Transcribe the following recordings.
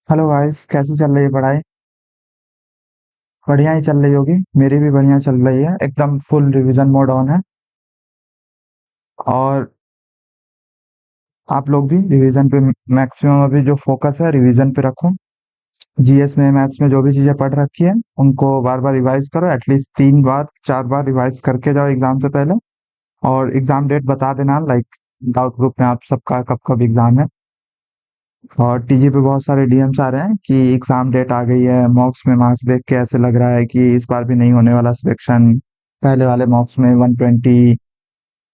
Hello guys, कैसी चल रही है पढ़ाई? बढ़िया ही चल रही होगी। मेरी भी बढ़िया चल रही है, एकदम फुल रिवीजन मोड ऑन है। और आप लोग भी रिवीजन पे मैक्सिमम अभी जो फोकस है रिवीजन पे रखो। जीएस में मैथ्स में जो भी चीजें पढ़ रखी है उनको बार बार रिवाइज करो, एटलीस्ट 3 बार 4 बार रिवाइज करके जाओ एग्जाम से पहले। और एग्जाम डेट बता देना, लाइक डाउट ग्रुप में आप सबका कब कब एग्जाम है। और टीजी पे बहुत सारे डीएम्स आ रहे हैं कि एग्जाम डेट आ गई है, मॉक्स में मार्क्स देख के ऐसे लग रहा है कि इस बार भी नहीं होने वाला सिलेक्शन। पहले वाले मॉक्स में 120,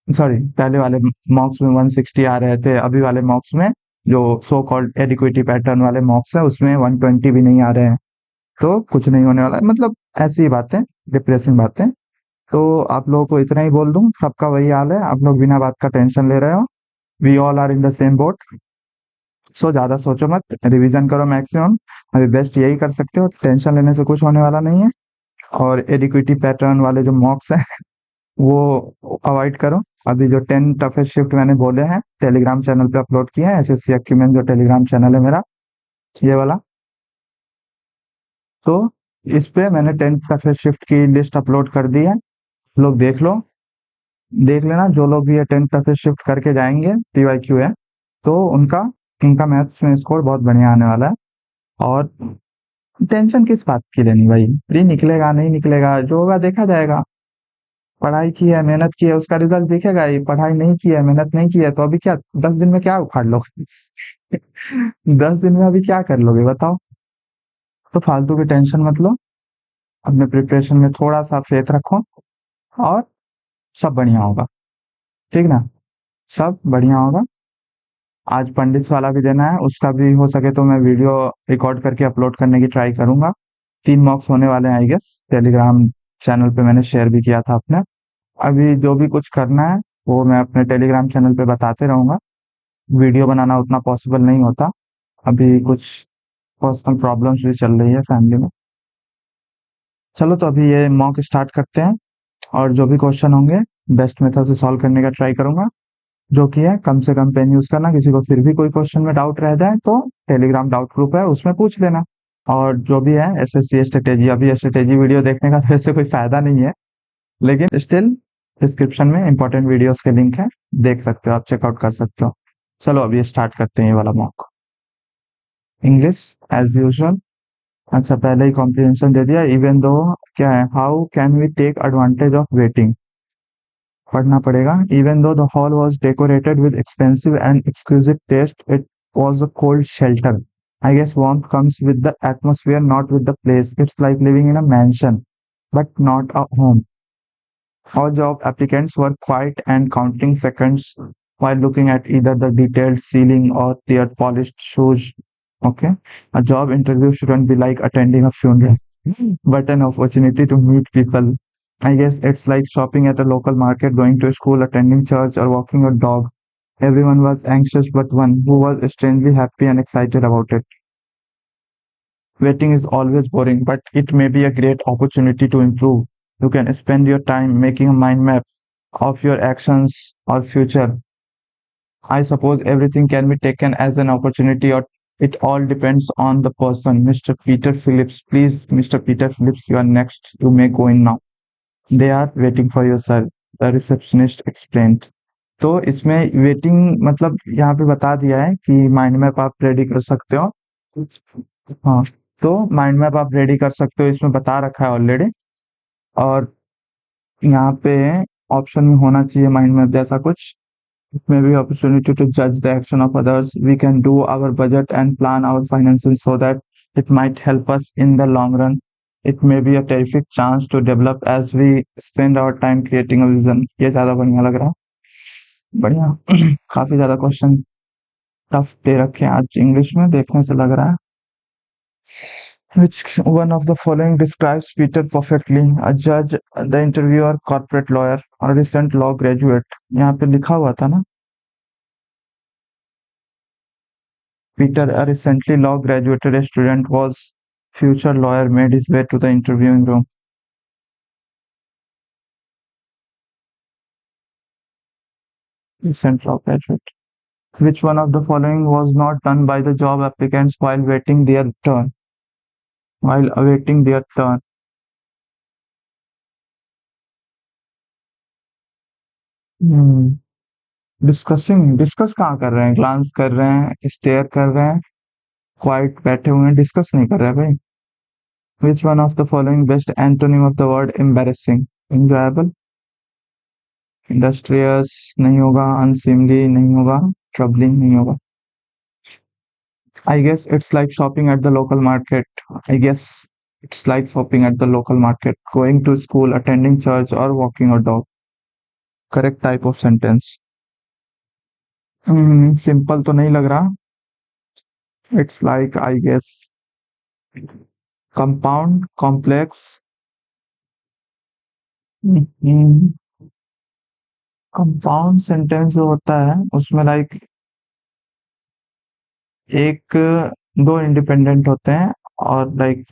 सॉरी, पहले वाले मॉक्स में 160 आ रहे थे, अभी वाले मॉक्स में जो सो कॉल्ड एडिक्विटी पैटर्न वाले मॉक्स है उसमें 120 भी नहीं आ रहे हैं। तो कुछ नहीं होने वाला है, मतलब ऐसी ही बातें, डिप्रेसिंग बातें। तो आप लोगों को इतना ही बोल दूं, सबका वही हाल है, आप लोग बिना बात का टेंशन ले रहे हो। We all are in the same boat. So ज्यादा सोचो मत, रिवीजन करो मैक्सिमम। अभी बेस्ट यही कर सकते हो, टेंशन लेने से कुछ होने वाला नहीं है। और एडिक्विटी पैटर्न वाले जो मॉक्स हैं वो अवॉइड करो। अभी जो 10 टफेस्ट शिफ्ट मैंने बोले हैं टेलीग्राम चैनल पे अपलोड किए हैं, एसएससी एक्यूमेन जो टेलीग्राम चैनल है मेरा, ये वाला। तो इस पे मैंने 10 टफेस्ट शिफ्ट की लिस्ट अपलोड कर दी है, लोग देख लो। देख लेना, जो लोग भी ये 10 टफेस्ट शिफ्ट करके जाएंगे, पीवाईक्यू है, तो उनका उनका मैथ्स में स्कोर बहुत बढ़िया आने वाला है। और टेंशन किस बात की लेनी भाई, प्री निकलेगा नहीं निकलेगा, जो होगा देखा जाएगा। पढ़ाई की है, मेहनत की है, उसका रिजल्ट दिखेगा ही। पढ़ाई नहीं की है, मेहनत नहीं की है, तो अभी क्या 10 दिन में क्या उखाड़ लोगे? 10 दिन में अभी क्या कर लोगे बताओ? तो फालतू की टेंशन मत लो, अपने प्रिपरेशन में थोड़ा सा फेथ रखो, और सब बढ़िया होगा। ठीक ना? सब बढ़िया होगा। आज पंडित्स वाला भी देना है, उसका भी हो सके तो मैं वीडियो रिकॉर्ड करके अपलोड करने की ट्राई करूंगा। 3 मॉक्स होने वाले हैं आई गेस, टेलीग्राम चैनल पे मैंने शेयर भी किया था अपने। अभी जो भी कुछ करना है वो मैं अपने टेलीग्राम चैनल पे बताते रहूंगा। वीडियो बनाना उतना पॉसिबल नहीं होता, अभी कुछ पर्सनल प्रॉब्लम्स भी चल रही है फैमिली में। चलो, तो अभी ये मॉक स्टार्ट करते हैं। और जो भी क्वेश्चन होंगे बेस्ट मेथड से सॉल्व करने का ट्राई करूंगा। जो कि है, कम से कम पेन यूज करना, किसी को फिर भी कोई क्वेश्चन में डाउट रह जाए तो टेलीग्राम डाउट ग्रुप है उसमें पूछ लेना। और जो भी है एसएससी स्ट्रेटेजी, अभी स्ट्रेटेजी वीडियो देखने का तो वैसे कोई फायदा नहीं है, लेकिन स्टिल डिस्क्रिप्शन में इंपॉर्टेंट वीडियोस के लिंक है, देख सकते हो, आप चेकआउट कर सकते हो। चलो अभी स्टार्ट करते हैं ये वाला मॉक। English as usual. अच्छा, पहले ही कॉम्प्रिहेंशन दे दिया। इवन दो क्या है, how can we take advantage of waiting, पढ़ना पड़ेगा। Even though the hall was decorated with expensive and exclusive taste, it was a cold shelter. I guess warmth comes with the atmosphere, not with the place. It's like living in a mansion but not a home. All job applicants were quiet and counting seconds while looking at either the detailed ceiling or their polished shoes. Okay. A job interview shouldn't be like attending a funeral, but an opportunity to meet people. I guess it's like shopping at a local market, going to school, attending church, or walking your dog. Everyone was anxious, but one who was strangely happy and excited about it. Waiting is always boring, but it may be a great opportunity to improve. You can spend your time making a mind map of your actions or future. I suppose everything can be taken as an opportunity, or it all depends on the person. Mr. Peter Phillips, please, Mr. Peter Phillips, you are next. You may go in now. They are waiting for you, sir, the receptionist explained. तो इसमें waiting मतलब यहाँ पे बता दिया है कि mind map आप रेडी कर सकते हो। हाँ, तो माइंड मैप आप रेडी कर सकते हो, इसमें बता रखा है ऑलरेडी। और यहाँ पे ऑप्शन में होना चाहिए माइंड मैप जैसा कुछ। May be opportunity to judge the action of others. We can do our budget and plan our finances so that it might help us in the long run. It may be a terrific chance to develop as we spend our time creating a vision. ये ज्यादा बढ़िया लग रहा है, बढ़िया। काफी ज्यादा question tough they रखे हैं आज इंग्लिश में, देखने से लग रहा है। Which one of the following describes Peter perfectly? A judge, the interviewer, corporate lawyer, or a recent law graduate? यहाँ पे लिखा हुआ था ना, Peter, a recently law graduated student, was future lawyer, made his way to the interviewing room. Recent law graduate. Which one of the following was not done by the job applicants while waiting their turn? While awaiting their turn. Discussing discuss कहाँ कर रहे हैं? Glance कर रहे हैं, stair कर रहे हैं, क्वाइट बैठे हुए हैं, डिस्कस नहीं कर रहे हैं भाई। विच one of the following best antonym of the word embarrassing? Enjoyable, industrious नहीं होगा, अनसीमली नहीं होगा, ट्रबलिंग नहीं होगा। I guess it's like shopping at the local market. I guess it's like shopping at the local market, going to school, attending church, or walking a dog. Correct type of sentence. Simple तो नहीं लग रहा. It's like, I guess, compound, complex. Compound sentence जो होता है उसमें like एक दो इंडिपेंडेंट होते हैं और लाइक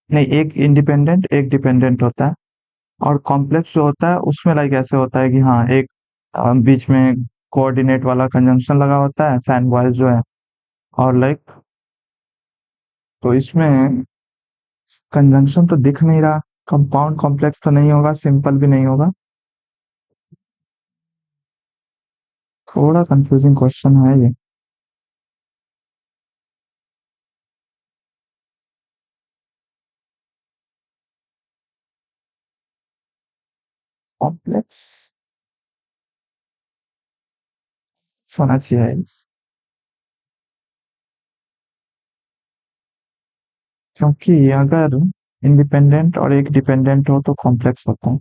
नहीं, एक इंडिपेंडेंट एक डिपेंडेंट होता है। और कॉम्प्लेक्स जो होता है उसमें लाइक ऐसे होता है कि हाँ, एक बीच में कोऑर्डिनेट वाला कंजंक्शन लगा होता है, फैन वॉइस जो है, और लाइक तो इसमें कंजंक्शन तो दिख नहीं रहा। कंपाउंड कॉम्प्लेक्स तो नहीं होगा, सिंपल भी नहीं होगा। थोड़ा कंफ्यूजिंग क्वेश्चन है ये। कॉम्प्लेक्स होना चाहिए, क्योंकि अगर इंडिपेंडेंट और एक डिपेंडेंट हो तो कॉम्प्लेक्स होता है,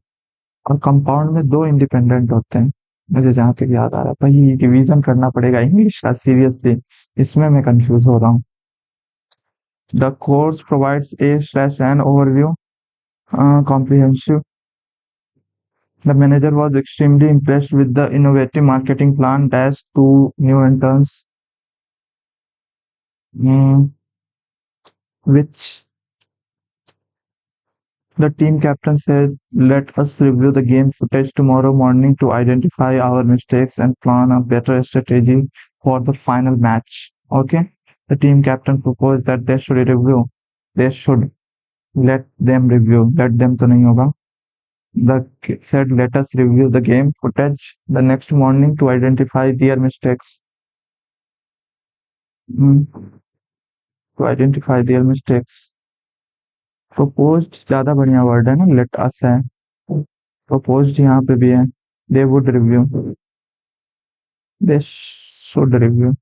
और कंपाउंड में दो इंडिपेंडेंट होते हैं। मुझे जहां तक याद आ रहा है, भाई रिवीजन करना पड़ेगा इंग्लिश का सीरियसली, इसमें मैं कंफ्यूज हो रहा हूँ। The course provides A slash an overview comprehensive. The manager was extremely impressed with the innovative marketing plan dash to new interns, which the team captain said, let us review the game footage tomorrow morning to identify our mistakes and plan a better strategy for the final match. Okay? The team captain proposed that they should review. They should let them review. Let them तो नहीं होगा. The kid said, let us review the game footage the next morning to identify their mistakes. To identify their mistakes. Proposed ज़्यादा बढ़िया word है ना, let us है. Proposed यहाँ पे भी है. They would review. They should review.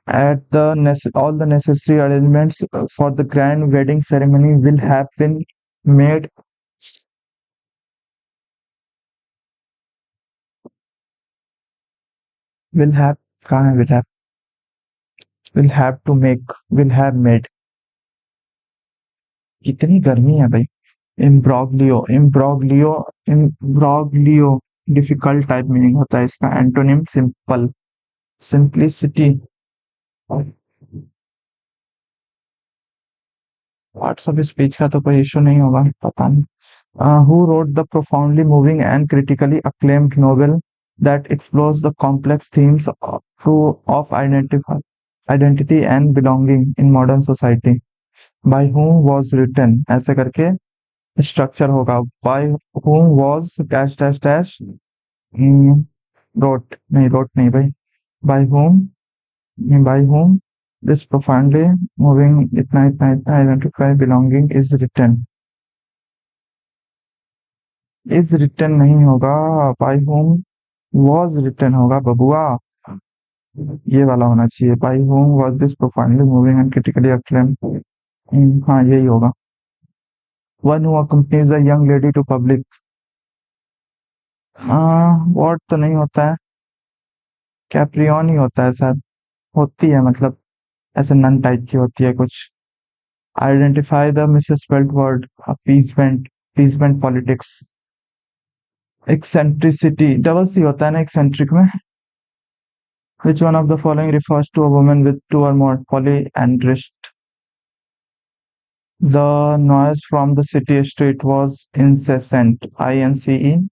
At the all the necessary arrangements for the grand wedding ceremony will have been made. Will have कहाँ है? Will have. Will have to make. Will have made. कितनी गर्मी है भाई। Imbroglio imbroglio imbroglio difficult type meaning होता है इसका। Antonym simple, simplicity. Parts of speech का तो कोई इशू नहीं होगा, पता नहीं। Who wrote the profoundly moving and critically acclaimed novel that explores the complex themes of identity and belonging in modern society? By whom was written, ऐसे करके structure होगा। By whom was dash dash dash wrote नहीं, wrote नहीं भाई। By whom this profoundly moving इतना इतना इतना identify belonging is written नहीं होगा। by whom was written होगा बबुआ, ये वाला होना चाहिए। by whom was this profoundly moving and critically acclaimed, हाँ यही होगा। one who accompanies a young lady to public, what तो नहीं होता है, कैप्रियन ही होता है शायद, होती है मतलब ऐसे नन टाइप की होती है कुछ। Identify the misspelled word, appeasement, appeasement politics. Eccentricity double C होता है ना एक्सेंट्रिक में। Which one of the following refers to a woman with two or more polyandrist? The noise from the city street was incessant, INCE,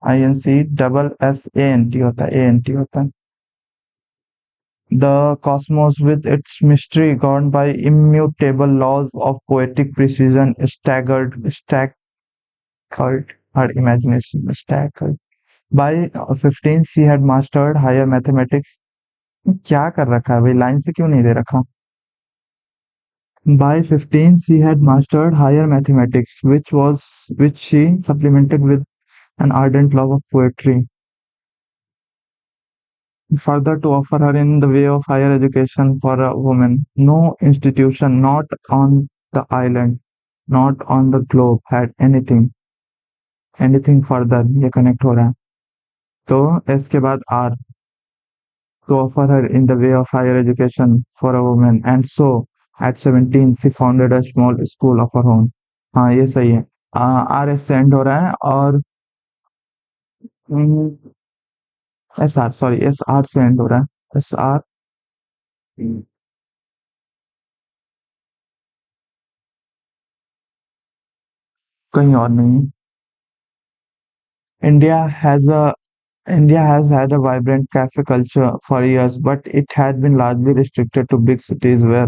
INC double SANT होता है, ANT होता है। The cosmos, with its mystery governed by immutable laws of poetic precision, staggered her imagination. Staggered. By 15 she had mastered higher mathematics. क्या कर रखा है भाई, line से क्यों नहीं दे रखा? By 15 she had mastered higher mathematics, which she supplemented with an ardent love of poetry. Further, to offer her in the way of higher education for a woman, no institution, not on the island, not on the globe, had anything further. ये connect हो रहा है, तो S के बाद R, to offer her in the way of higher education for a woman, and so at 17 she founded a small school of her own. हाँ ये सही है। आर एस से एंड हो रहा है, और S R, sorry S R से एंड हो रहा है, एस आर कहीं और नहीं। India has a India has had a vibrant cafe culture for years, but it had been largely restricted to big cities where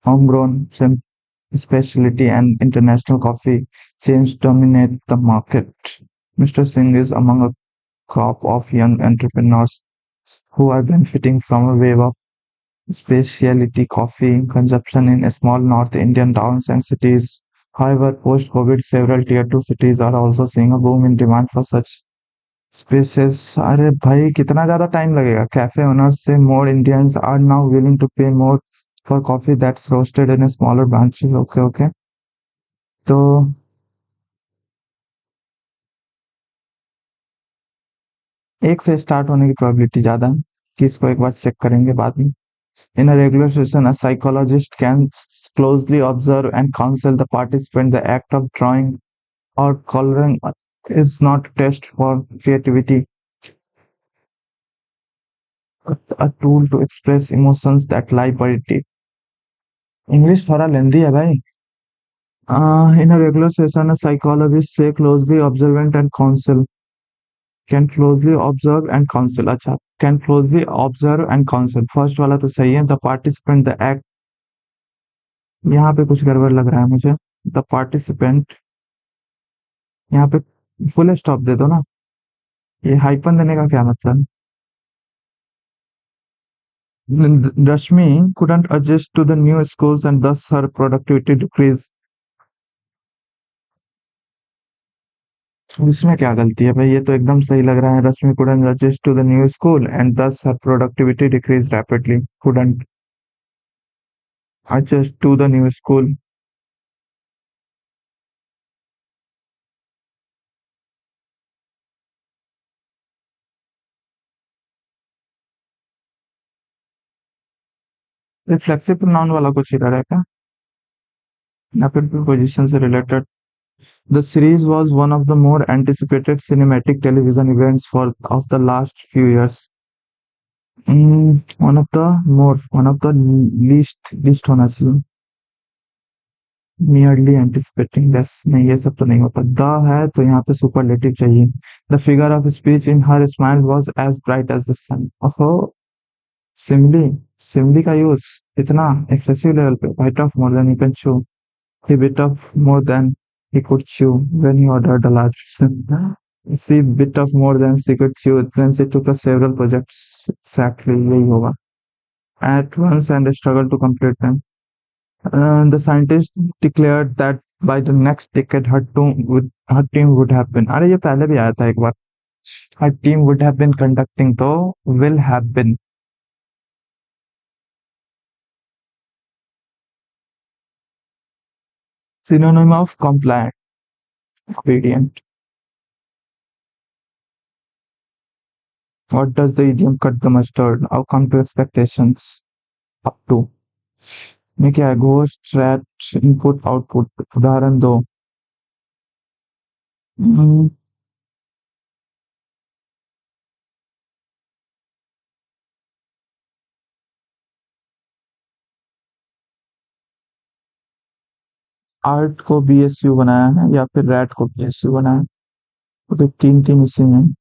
homegrown specialty and international coffee chains dominate the market. Mr. Singh is among a crop of young entrepreneurs who are benefiting from a wave of specialty coffee consumption in small North Indian towns and cities. However, post-COVID, several Tier 2 cities are also seeing a boom in demand for such spaces. अरे भाई कितना ज्यादा time लगेगा? Cafe owners say more Indians are now willing to pay more for coffee that's roasted in smaller branches. Okay okay, तो एक से start होने की प्रोबेबिलिटी ज्यादा है, कि इसको एक बार चेक करेंगे बाद में। In a regular session a psychologist can closely observe and counsel the participant. The act of drawing or colouring is not a test for creativity, but a tool to express emotions that lie buried deep. English थोड़ा लेंदी है भाई। In a regular session, a psychologist say closely observant and counsel can closely observe and counsel। अच्छा, can closely observe and counsel, first वाला तो सही है। The participant the act, यहाँ पे कुछ गड़बड़ लग रहा है मुझे। द पार्टिसिपेंट, यहाँ पे फुल स्टॉप दे दो ना, ये हाइपन देने का क्या मतलब? Rashmi couldn't adjust to the new schools and thus her productivity decreased। इसमें क्या गलती है भाई? ये तो एकदम सही लग रहा है। रश्मि couldn't adjust to the new school and thus her productivity decreased rapidly। couldn't adjust to the new school। Reflexive pronoun वाला कुछ इधर है क्या, या फिर प्रीपोजिशन से related? The series was one of the more anticipated cinematic television events for of the last few years। one of the least होना चाहिए। merely anticipating less, नहीं ये सब तो नहीं होता। द है तो यहाँ पे सुपरलेटिव चाहिए। The figure of speech in her smile was as bright as the sun। ओहो, सिमली, सिमली का यूज इतना एक्सेसिव लेवल पे। Bite off more than he can chew, he bit off more than he could chew when he ordered a large she bit off more than she could chew when she took a several projects। exactly यही होगा। at once and struggled to complete them। the scientist declared that by the next decade her team would have been, अरे ये पहले भी आया था एक बार। her team would have been conducting, तो will have been। synonym of compliant, obedient। what does the idiom cut the mustard now come to expectations up to? ये क्या है? घोस्ट, ट्रैप्ड, इनपुट आउटपुट, उदाहरण दो। आर्ट को BSU बनाया है या फिर रैट को बीएसयू बनाया है? तो तीन तीन इसी में।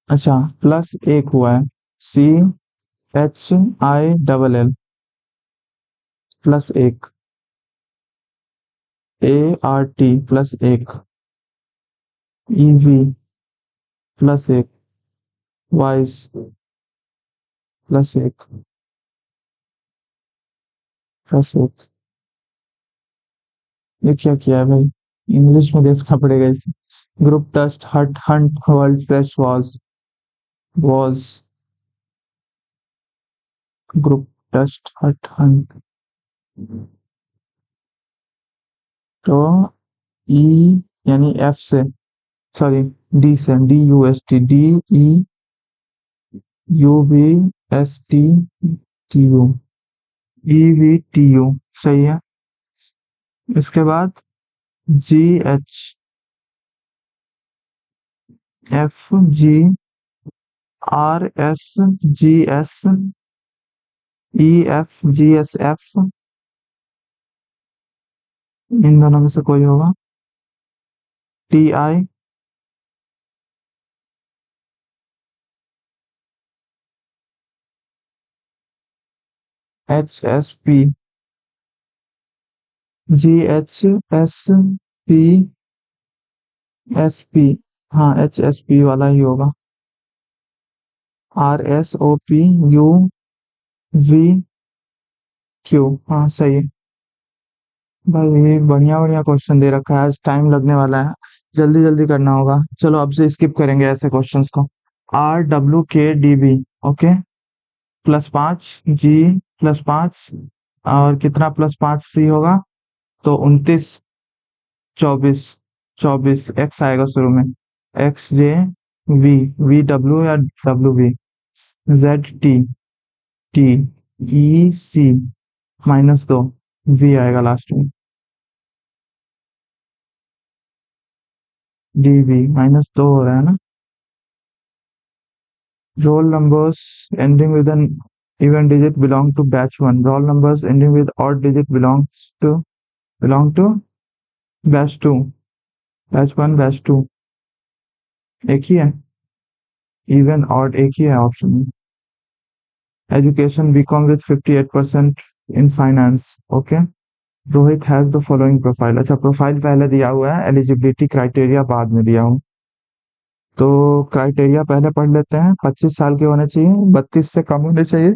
अच्छा, प्लस एक हुआ है, CHILL, प्लस एक, ART प्लस एक, EV प्लस एक, वाइस प्लस एक, प्लस एक। ये क्या किया है भाई, इंग्लिश में देखना पड़ेगा इसे। Group test hut hunt world test was group test hut hunt. तो ई यानी एफ से, सॉरी, DUVSTTU, EVTU, सही है। इसके बाद GHFGSEFGSF, इन दोनों में से कोई होगा। TI, HSP, GHSPSP, हाँ HSP वाला ही होगा। RSOPUVQ, हाँ सही है। भाई बढ़िया बढ़िया क्वेश्चन दे रखा है, आज टाइम लगने वाला है, जल्दी जल्दी करना होगा। चलो अब से स्किप करेंगे ऐसे क्वेश्चंस को। RWKDB, ओके, +5 G, +5, और कितना +5 C होगा, तो 29, 24, 24 X आएगा शुरू में, XJV, या WV, ZTTEC, -2, V आएगा लास्ट में, DB, -2 हो रहा है ना। Roll numbers ending with an even digit belong to batch 1. Roll numbers ending with odd digit belong to batch 2. Batch 1, batch 2 एक ही है, even odd एक ही है ऑप्शन में। Education BCom with 58% in finance. Okay. Rohit has the following profile. अच्छा, profile पहले दिया हुआ है, एलिजिबिलिटी क्राइटेरिया बाद में दिया हूँ। तो क्राइटेरिया पहले पढ़ लेते हैं। 25 साल के होने चाहिए, 32 से कम होने चाहिए,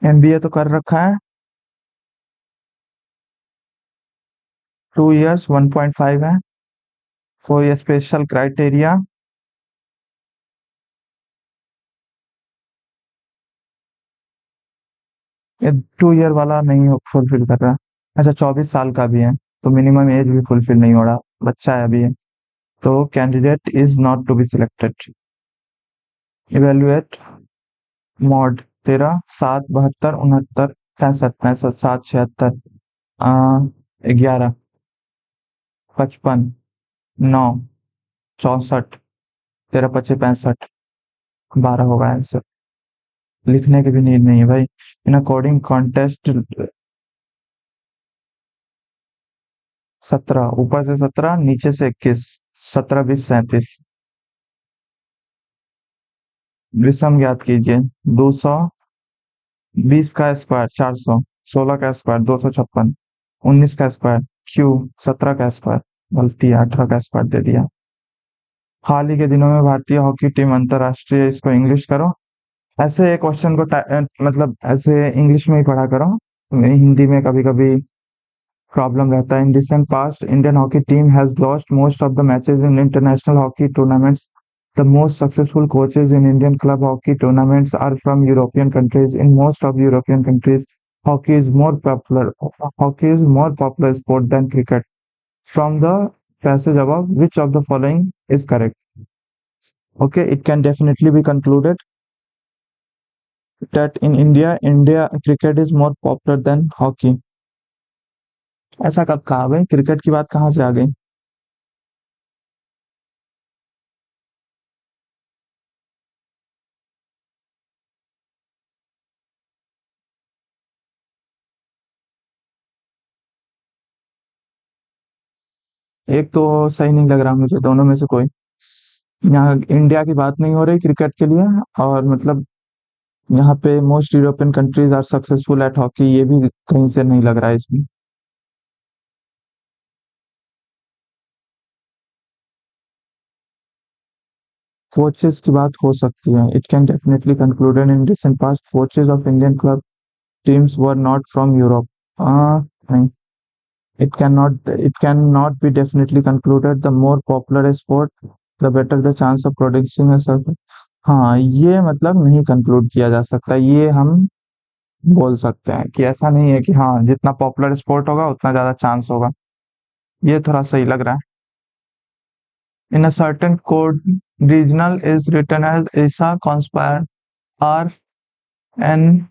MBA तो कर रखा है, 2 years 1.5 है, कोई स्पेशल क्राइटेरिया, 2 ईयर वाला नहीं फुलफिल कर रहा। अच्छा, 24 साल का भी है, तो मिनिमम एज भी फुलफिल नहीं हो रहा, बच्चा है अभी है, तो candidate is not to be selected. Evaluate mod तेरा 7, 72, 69, 65, 7, 76, 11, 55, 9, 64, 13, 25, 65, 12 होगा आंसर। लिखने की भी नीड नहीं है भाई। इन अकॉर्डिंग कॉन्टेस्ट 17, ऊपर से 17, नीचे से 21, 17, 20, 37। विषम ज्ञात कीजिए। 220 का स्क्वायर 400, 16 का स्क्वायर 256, 19 का स्क्वायर क्यू, 17 का स्क्वायर, गलती है, 18 का स्क्वायर दे दिया। हाल ही के दिनों में भारतीय हॉकी टीम अंतरराष्ट्रीय, इसको इंग्लिश करो। ऐसे क्वेश्चन को मतलब ऐसे इंग्लिश में ही पढ़ा करो, हिंदी में कभी कभी प्रॉब्लम रहता है। In recent past Indian hockey team has lost most of the matches in international hockey tournaments. The most successful coaches in Indian club hockey tournaments are from European countries. In most of European countries, hockey is more popular. Hockey is more popular sport than cricket. From the passage above, which of the following is correct? Okay, it can definitely be concluded that in India cricket is more popular than hockey. ऐसा कब कहा भाई, cricket की बात कहाँ से आ गई? एक तो सही नहीं लग रहा मुझे, दोनों में से कोई। यहाँ इंडिया की बात नहीं हो रही क्रिकेट के लिए, और मतलब यहाँ पे most European countries are successful at hockey, ये भी कहीं से नहीं लग रहा है इसमें। कोचेस की बात हो सकती है, it can definitely concluded in recent past coaches of Indian club teams were not from Europe. नहीं, it cannot be definitely concluded the more popular a sport the better the chance of producing a success। हाँ, ये मतलब नहीं conclude किया जा सकता, ये हम बोल सकते हैं कि ऐसा नहीं है कि हाँ जितना पॉपुलर स्पोर्ट होगा उतना ज्यादा चांस होगा। ये थोड़ा सही लग रहा है। In a certain code regional is written as ऐसा conspire R N.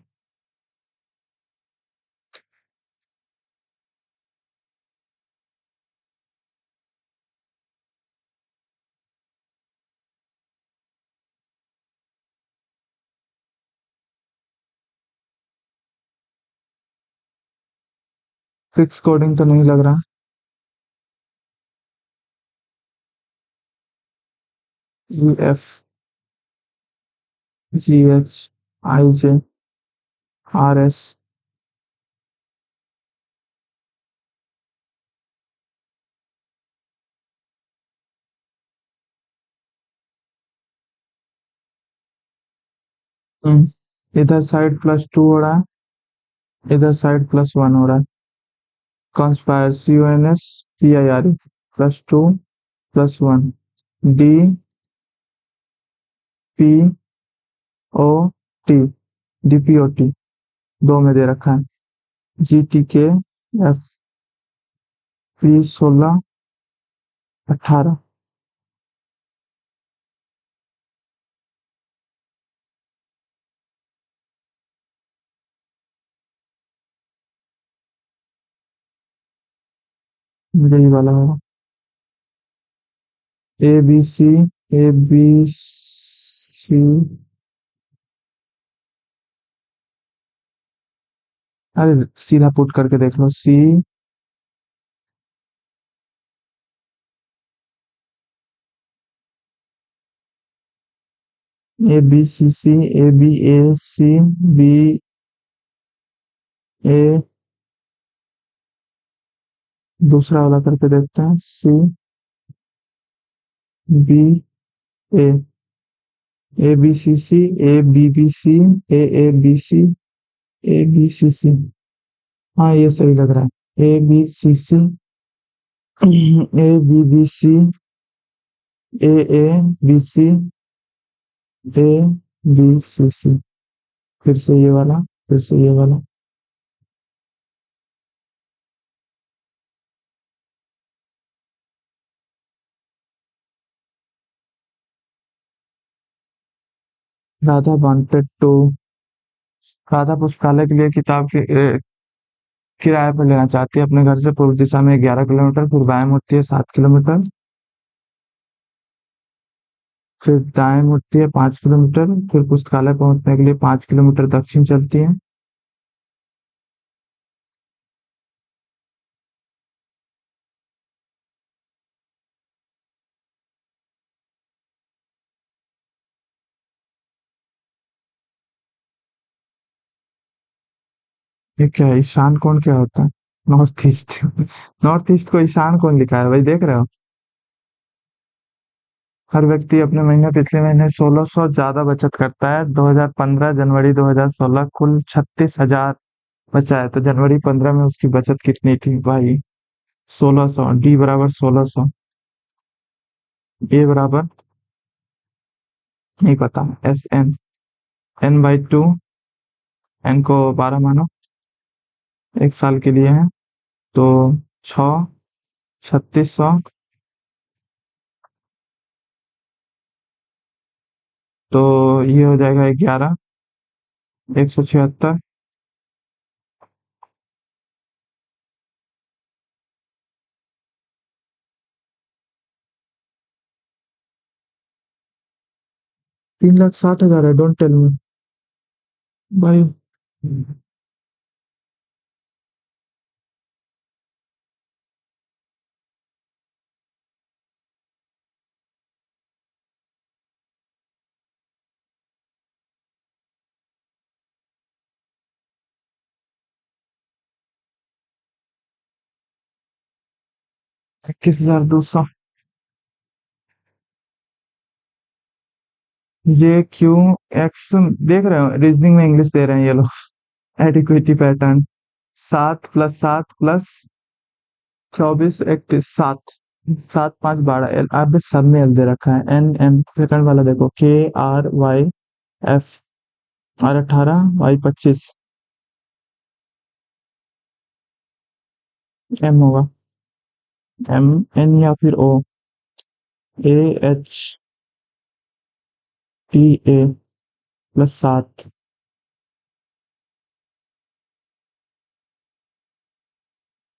Fix coding तो नहीं लग रहा। E F G H I J R S. इधर साइड +2 हो रहा है, इधर साइड +1 हो रहा है। कॉन्स्पायर CONSPIRE +2 +1 DPOT DPOT दो में दे रखा है। GTK FP16 18। यही वाला होगा। ABC अरे सीधा पुट करके देख लो। ABCC ABACBA दूसरा वाला करके देखते हैं। CBA ABCC ABBC AABC हाँ ये सही लग रहा है। ABCC AABC AABCC फिर से ये वाला, फिर से ये वाला। राधा वांटेड टू राधा पुस्तकालय के लिए किताब की किराए पर लेना चाहती है। अपने घर से पूर्व दिशा में 11 किलोमीटर, फिर बाएं मुड़ती है 7 किलोमीटर, फिर दाएं मुड़ती है 5 किलोमीटर, फिर पुस्तकालय पहुंचने के लिए 5 किलोमीटर दक्षिण चलती है। ये क्या है? ईशान कोण क्या होता है? North east. नॉर्थ ईस्ट को ईशान कोण लिखा है भाई, देख रहे हो? हर व्यक्ति अपने महीने पिछले महीने 1600 ज्यादा बचत करता है। 2015 जनवरी 2016 कुल 36,000 बचा है, तो जनवरी 15 में उसकी बचत कितनी थी भाई? 1600। डी बराबर 1600। ए बराबर नहीं पता। SN N/2। एन को 12 मानो, 1 साल के लिए है, तो 3600, तो ये हो जाएगा 11, 176। 3,60,000 है, डोंट टेल मी भाई। 21,200। जे क्यू एक्स। देख रहे हो, रीजनिंग में इंग्लिश दे रहे हैं ये लोग। एडिक्विटी पैटर्न। 7 + 7 + 24 31 7। 7 5 12 एल, आप सब में एल दे रखा है। एन एम सेकंड वाला देखो, KRYF। R 18 Y 25। एम होगा। MN या फिर O। AHTA +7।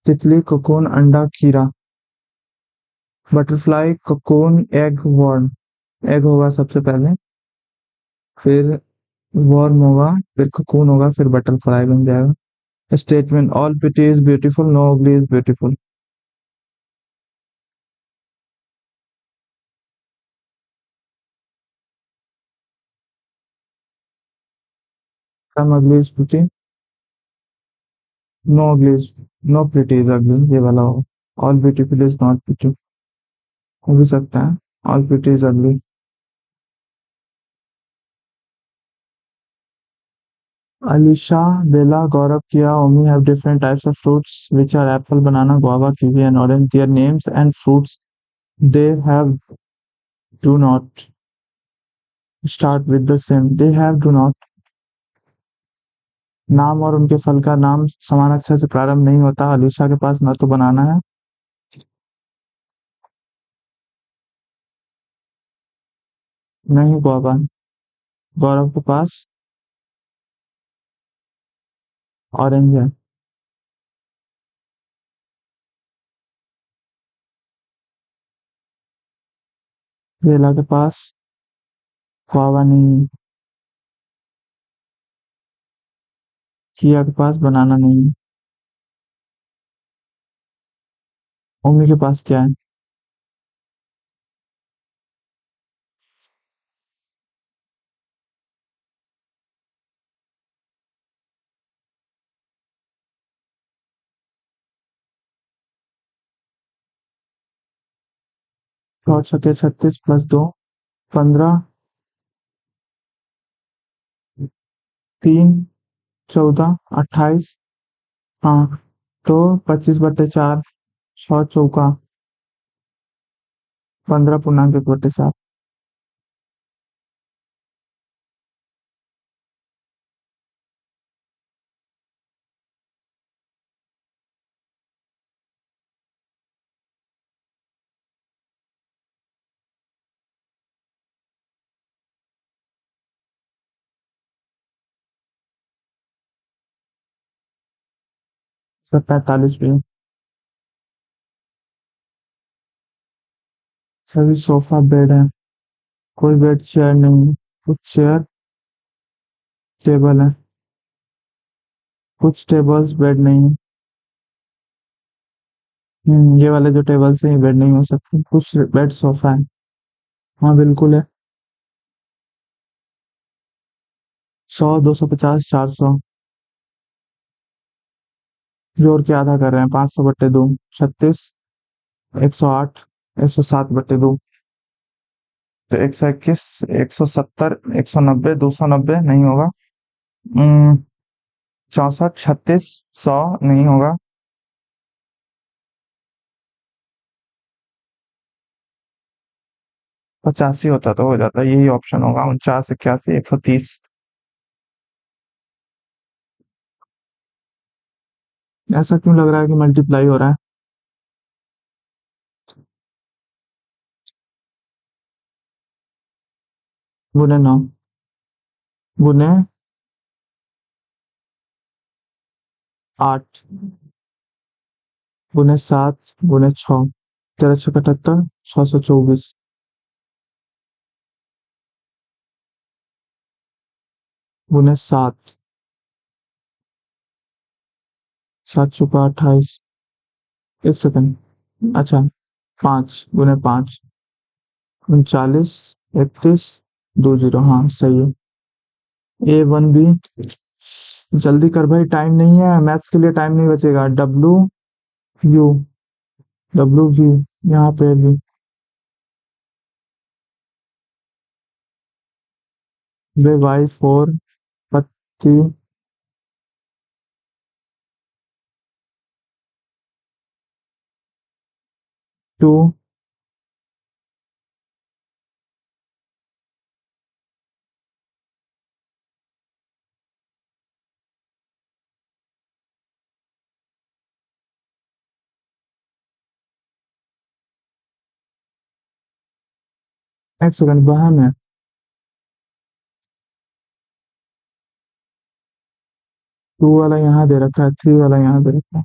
तितली, कोकून, अंडा, खीरा। Butterfly, cocoon, egg, worm. Egg होगा सबसे पहले, फिर वर्म होगा, फिर कोकून होगा, फिर बटरफ्लाई बन जाएगा। Statement, all beauty is beautiful, no ugly is beautiful. Some ugly is beauty, no ugly is, no pretty is ugly, ये वाला होगा। All beautiful is not beauty, हो भी सकता है। All pretty is ugly। Alisha, Bela, Gaurav, Kiya, Omi have different types of fruits which are apple, banana, guava, kiwi and orange. Their names and fruits they have do not start with the same, they have do not। नाम और उनके फल का नाम समान अक्षर से प्रारंभ नहीं होता। अलीशा के पास ना तो बनाना है, नहीं गुआवा। गौरव के पास ऑरेंज है। बेला के पास गुआवा नहीं है। किया के पास बनाना नहीं है। ओमी के पास क्या है? छः छके 36 + 2 15। 3 14 28। हाँ, तो 25/4। 6 चौका 15 पूर्णांक 1/7। 45 भी है। सभी सोफा बेड है, कोई बेड चेयर नहीं है। कुछ चेयर टेबल है, कुछ टेबल्स बेड नहीं है। ये वाले जो टेबल्स हैं ये बेड नहीं हो सकते। कुछ बेड सोफा है। हाँ बिल्कुल है। 100 250 400। जोड़ के आधा कर रहे हैं। 500/2 36। 108। 107/2। तो 121 170 190 290 नहीं होगा। 64 36 100 नहीं होगा। 85 होता तो हो जाता, यही ऑप्शन होगा। 49 81 130। ऐसा क्यों लग रहा है कि मल्टीप्लाई हो रहा है? गुने 9, गुने 8, गुने 7, गुने 6। 13 6 78 624। गुने 7। 7 चौका 28। एक सेकंड, अच्छा 5 गुने 5 39 31 20। हाँ सही है। A1B। जल्दी कर भाई, टाइम नहीं है, मैथ्स के लिए टाइम नहीं बचेगा। WU डब्ल्यू भी यहाँ पे भी। बे वाई फोर पत्ती टू। एक सेकंड बहन है। टू वाला यहाँ दे रखा है, थ्री वाला यहाँ दे रखा है।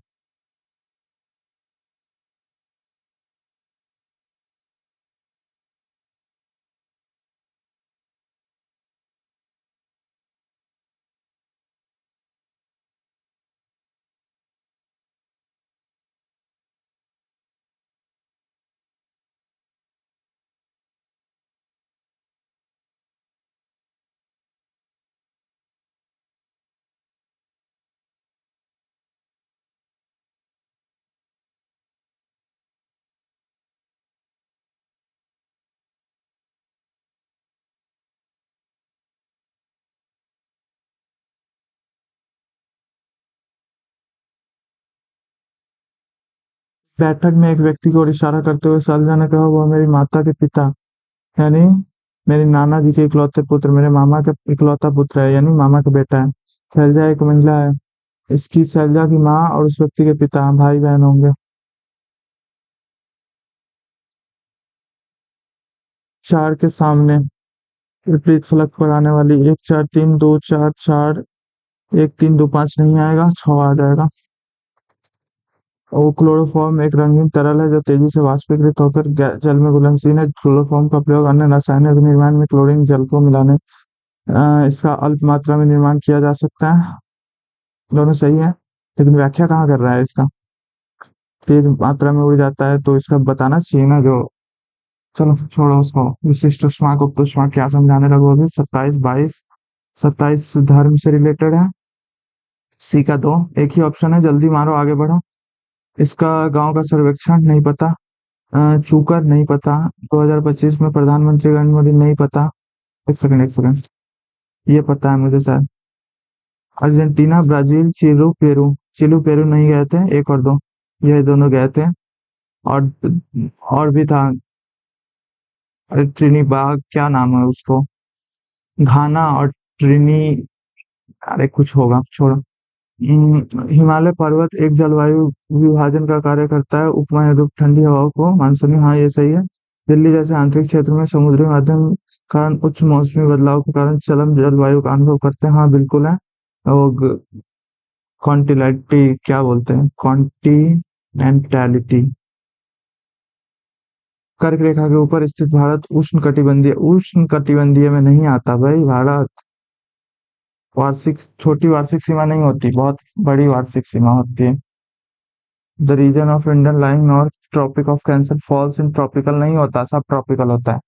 बैठक में एक व्यक्ति को और इशारा करते हुए सालजा ने कहा, वह मेरी माता के पिता यानी मेरे नाना जी के इकलौते पुत्र, मेरे मामा का इकलौता पुत्र है, यानी मामा का बेटा है। शैलजा एक महिला है। इसकी शैलजा की माँ और उस व्यक्ति के पिता भाई बहन होंगे। चार के सामने विपरीत फलक पर आने वाली एक चार तीन दो चार चार एक तीन दो पाँच नहीं आएगा, छह आ जाएगा। और क्लोरोफॉर्म एक रंगीन तरल है जो तेजी से वाष्पीकृत होकर जल में घुलनशील है। क्लोरोफॉर्म का प्रयोग अन्य रसायनों के निर्माण में क्लोरीन जल को मिलाने इसका अल्प मात्रा में निर्माण किया जा सकता है। दोनों सही है, लेकिन व्याख्या कहाँ कर रहा है इसका। तेज मात्रा में उड़ जाता है तो इसका बताना चाहिए ना जो। चलो छोड़ो उसको। विशिष्ट ऊष्मा गुप्त ऊष्मा क्या समझाने लगो अभी। 27 22। 27 धर्म से रिलेटेड है। सी का दो एक ही ऑप्शन है, जल्दी मारो आगे बढ़ो। इसका गांव का सर्वेक्षण नहीं पता। चूकर नहीं पता। 2025 में प्रधानमंत्री नरेंद्र मोदी नहीं पता। एक सेकंड एक सेकंड, ये पता है मुझे शायद। अर्जेंटीना ब्राजील चिलू पेरू नहीं गए थे, एक और दो, ये दोनों गए थे। और और भी था। अरे ट्रिनिबाग क्या नाम है उसको, घाना और ट्रिनी, अरे कुछ होगा छोड़ो। हिमालय पर्वत एक जलवायु विभाजन का कार्य करता है, उपमहाद्वीप ठंडी हवाओं को मानसूनी, हाँ ये सही है। दिल्ली जैसे आंतरिक क्षेत्र में समुद्री माध्यम कारण उच्च मौसमी बदलाव के कारण चरम जलवायु का अनुभव करते हैं, हाँ बिल्कुल है। और कॉन्टिनेंटी क्या बोलते हैं, कॉन्टिनेंटैलिटी। कर्क रेखा के ऊपर स्थित भारत उष्ण कटिबंधीय में नहीं आता भाई भारत। वार्षिक छोटी वार्षिक सीमा नहीं होती, बहुत बड़ी वार्षिक सीमा होती है। The reason of Indian lying north Tropic of Cancer falls in tropical नहीं होता, सब ट्रॉपिकल होता है।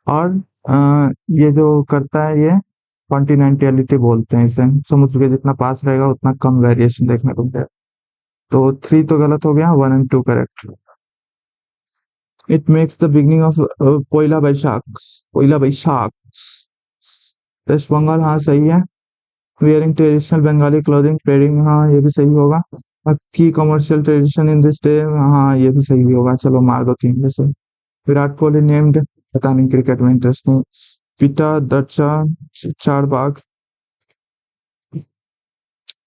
और ये जो करता है ये कॉन्टिनेंटलिटी बोलते हैं इसे। समुद्र के जितना पास रहेगा उतना कम वेरिएशन देखने को मिलेगा। तो थ्री तो गलत हो गया, one and two correct. It makes the beginning of Poila Baishakh. Poila Baishakh West Bengal, हाँ सही है। Wearing traditional Bengali clothing trading, हाँ ये भी सही होगा। Key commercial tradition in this day, हाँ ये भी सही होगा। चलो मार दो तीन में से। विराट कोहली नेम्ड, पता नहीं क्रिकेट में इंटरेस्ट नहीं। पीटा द चार बाग,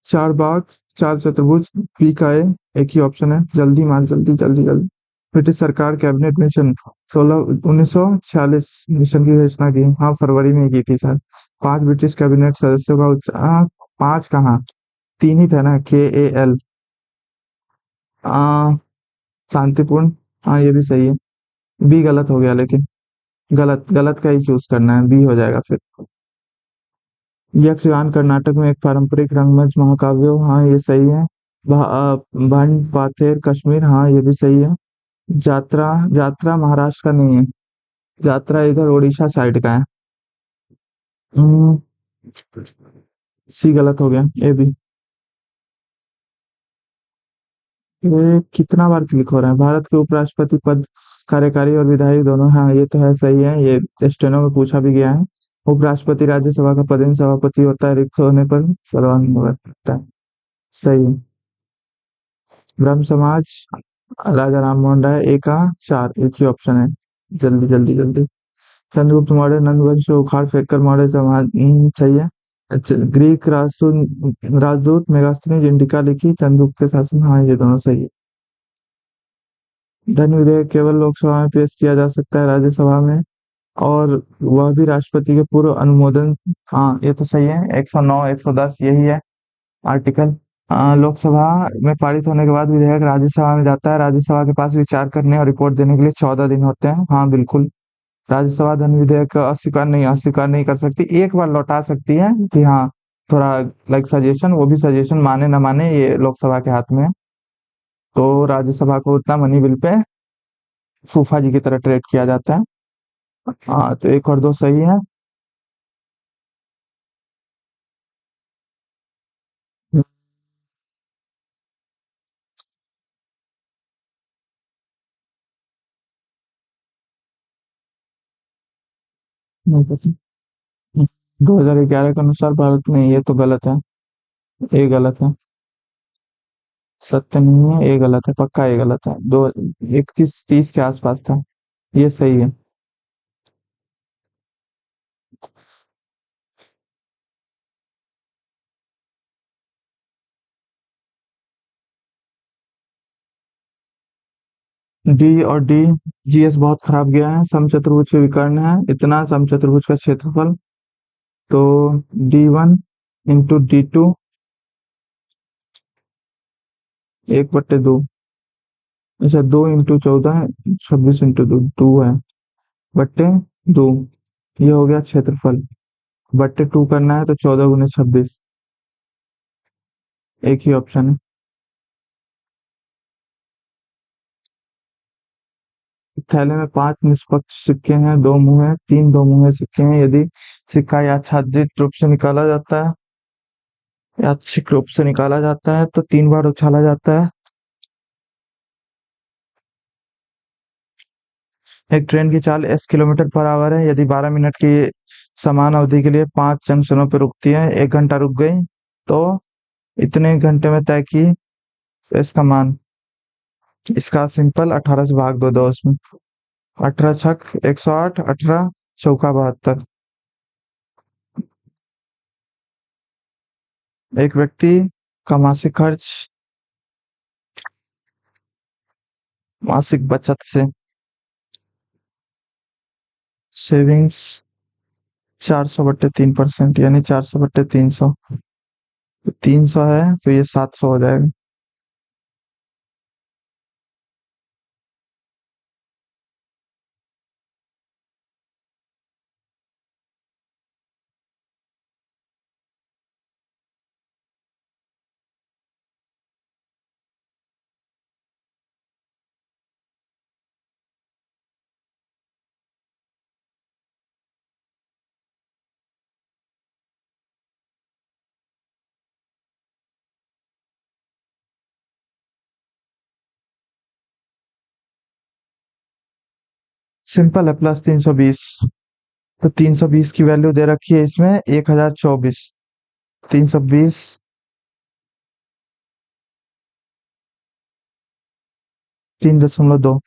चार बाग, चार चतुर्भुज, पी का ए, एक ही ऑप्शन है, जल्दी मार जल्दी जल्दी जल्दी। ब्रिटिश सरकार कैबिनेट मिशन 1946 मिशन की घोषणा की, हाँ फरवरी में ही की थी सर। पांच ब्रिटिश कैबिनेट सदस्यों का पांच कहाँ, तीन ही था ना, के ए एल। आ, शांतिपूर्ण, हाँ ये भी सही है। बी गलत हो गया लेकिन, गलत गलत का ही चूज करना है, बी हो जाएगा फिर। यक्षगान कर्नाटक में एक पारंपरिक रंगमंच महाकाव्य, हाँ ये सही है। भंड पाथेर कश्मीर, हाँ ये भी सही है। जात्रा, जात्रा महाराष्ट्र का नहीं है, जात्रा इधर उड़ीसा साइड का है। सी गलत हो गया, ए बी। ये कितना बार क्लिक हो रहा है? भारत के उपराष्ट्रपति पद कार्यकारी और विधायी दोनों। हाँ, ये तो है, सही है, ये स्टेनो में पूछा भी गया है। उपराष्ट्रपति राज्यसभा का पदेन सभापति होता है, रिक्त होने पर परवानगी होता है। सही है। ब्रह्म समाज, राजा राम मोहन राय, एक आ चार, एक ही ऑप्शन है। जल्दी जल्दी जल्दी। चंद्रगुप्त मौर्य नंद वंश को उखाड़ फेंक कर मौर्य समाज। सही है। ग्रीक राजदूत मेगास्थनीज इंडिका लिखी, चंद्रगुप्त के शासन। हाँ, ये दोनों सही है। धन विधेयक केवल लोकसभा में पेश किया जा सकता है, राज्यसभा में, और वह भी राष्ट्रपति के पूर्व अनुमोदन। हाँ, ये तो सही है। 109 110 यही है आर्टिकल। लोकसभा में पारित होने के बाद विधेयक राज्यसभा में जाता है, राज्यसभा के पास विचार करने और रिपोर्ट देने के लिए 14 दिन होते हैं। हाँ, बिल्कुल। राज्यसभा धन विधेयक अस्वीकार नहीं कर सकती, एक बार लौटा सकती है कि हाँ, थोड़ा लाइक सजेशन, वो भी सजेशन माने ना माने ये लोकसभा के हाथ में है। तो राज्यसभा को उतना मनी बिल पे फूफा जी की तरह ट्रीट किया जाता है। हाँ, तो एक और दो सही है। नहीं पता। 2011 के अनुसार भारत में, ये तो गलत है, ये गलत है। सत्य नहीं है, ये गलत है, पक्का ये गलत है। दो 31-30 के आसपास था। ये सही है। डी और डी, जीएस बहुत खराब गया है। समचतुर्भुज के विकर्ण है, इतना समचतुर्भुज का क्षेत्रफल। तो D1 × D2, 1/2। अच्छा, 2 × 14, 26 × 2 है, बट्टे 2। ये हो गया क्षेत्रफल। बट्टे 2 करना है तो 14 × 26। एक ही ऑप्शन है। थैले में 5 निष्पक्ष सिक्के हैं, दो मुंह है, तीन दो मुंहे सिक्के हैं। यदि सिक्का यादृच्छिक रूप से निकाला जाता है, यादृच्छिक रूप से निकाला जाता है तो 3 बार उछाला जाता है। एक ट्रेन की चाल s किलोमीटर/आवर है, यदि 12 मिनट की समान अवधि के लिए 5 जंक्शनों पर रुकती है, 1 घंटा रुक गई, तो इतने घंटे में तय की। तो इसका मान, इसका सिंपल 18 से भाग दो, 2 उसमें। 18 छक 108, 18 चौका 72। एक व्यक्ति का मासिक खर्च, मासिक बचत से, सेविंग्स 400/3%, यानी 400/300। 300 है तो ये 700 हो जाएगा। सिंपल है, +320। तो 320 की वैल्यू दे रखी है इसमें 1024। 320, 3.2।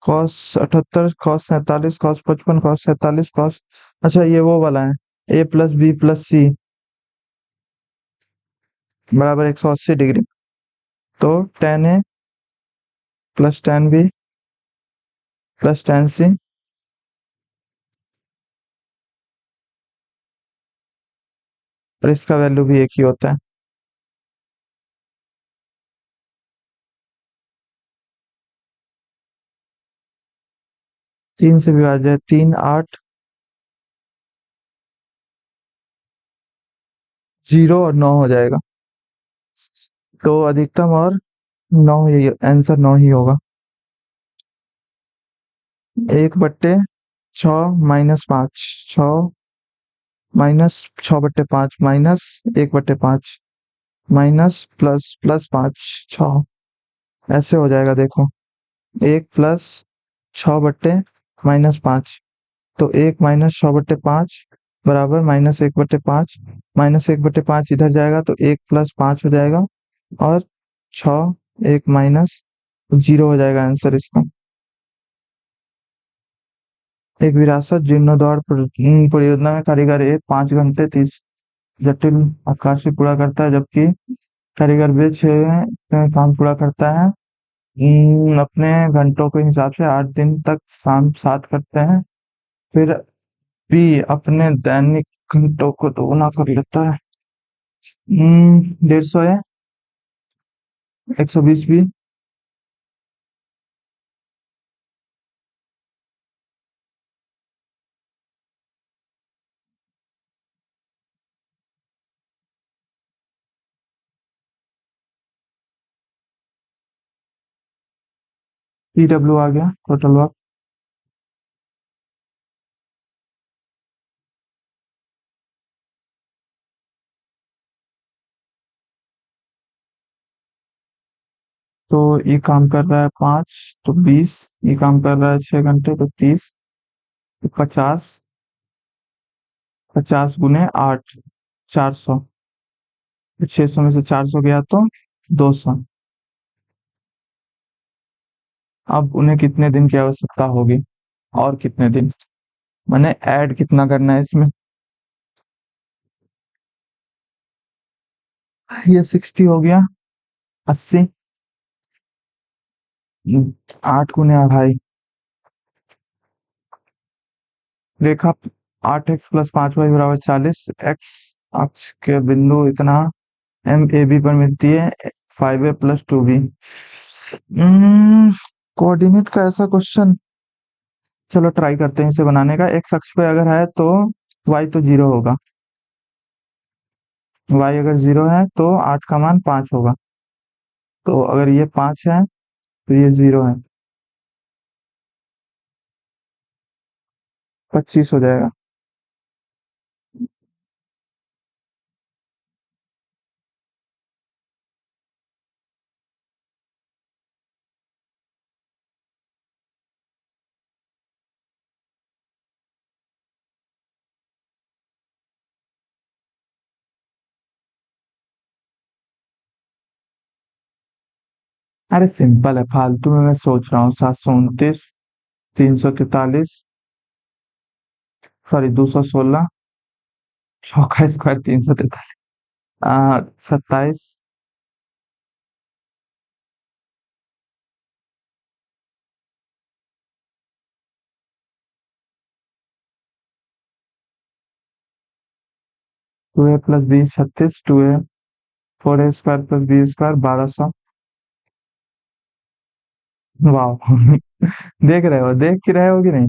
cos 78, cos 47, cos 55, cos 47, cos। अच्छा, ये वो वाला है, A+B+C बराबर 180 डिग्री। तो tan A + tan B + tan C। और इसका वैल्यू भी एक ही होता है। 3 से विभाज्य है, 3 8। जीरो और 9 हो जाएगा। तो अधिकतम और 9 ही आंसर 9 ही होगा। 1/6 - 5, 6 minus 6/5 minus 1/5 minus plus plus 5 6 ऐसे हो जाएगा देखो। 1 प्लस 6/-5 तो 1 माइनस 6/5 बराबर -1/5 -1/5 इधर जाएगा तो 1 प्लस 5 हो जाएगा और 6 1 माइनस 0 हो जाएगा आंसर इसका। एक विरासत जीर्णोद्धार परियोजना में कारीगर ए 5 घंटे 30 जटिल आकाशी पूरा करता है, जबकि कारीगर बे 6 काम पूरा करता है। अपने घंटों के हिसाब से 8 दिन तक शाम 7 करते हैं। फिर बी अपने दैनिक घंटों को दोगुना कर लेता है। 150 है, 120 भी। TW आ गया टोटल वर्क। तो ये काम कर रहा है 5 तो 20, ये काम कर रहा है 6 घंटे तो 30 तो 50, 50 गुने 8 400। 600 में से 400 गया तो 200। अब उन्हें कितने दिन की आवश्यकता होगी और कितने दिन, मैंने ऐड कितना करना है इसमें। ये 60 हो गया 80। 8 गुने 2.5 रेखा 8x + 5y = 40 x अक्ष के बिंदु इतना एम ए बी पर मिलती है 5a + 2b। कोऑर्डिनेट का ऐसा क्वेश्चन, चलो ट्राई करते हैं इसे बनाने का। एक्स अक्ष पे अगर है तो वाई तो 0 होगा, वाई अगर 0 है तो 8 का मान 5 होगा, तो अगर ये 5 है तो ये 0 है, 25 हो जाएगा। अरे सिंपल है, फालतू में मैं सोच रहा हूँ। 729 343 सॉरी 216 चौका square 343 27 2a + b 36 2a 4a² + b² 1200। वाह देख के रहे हो कि नहीं।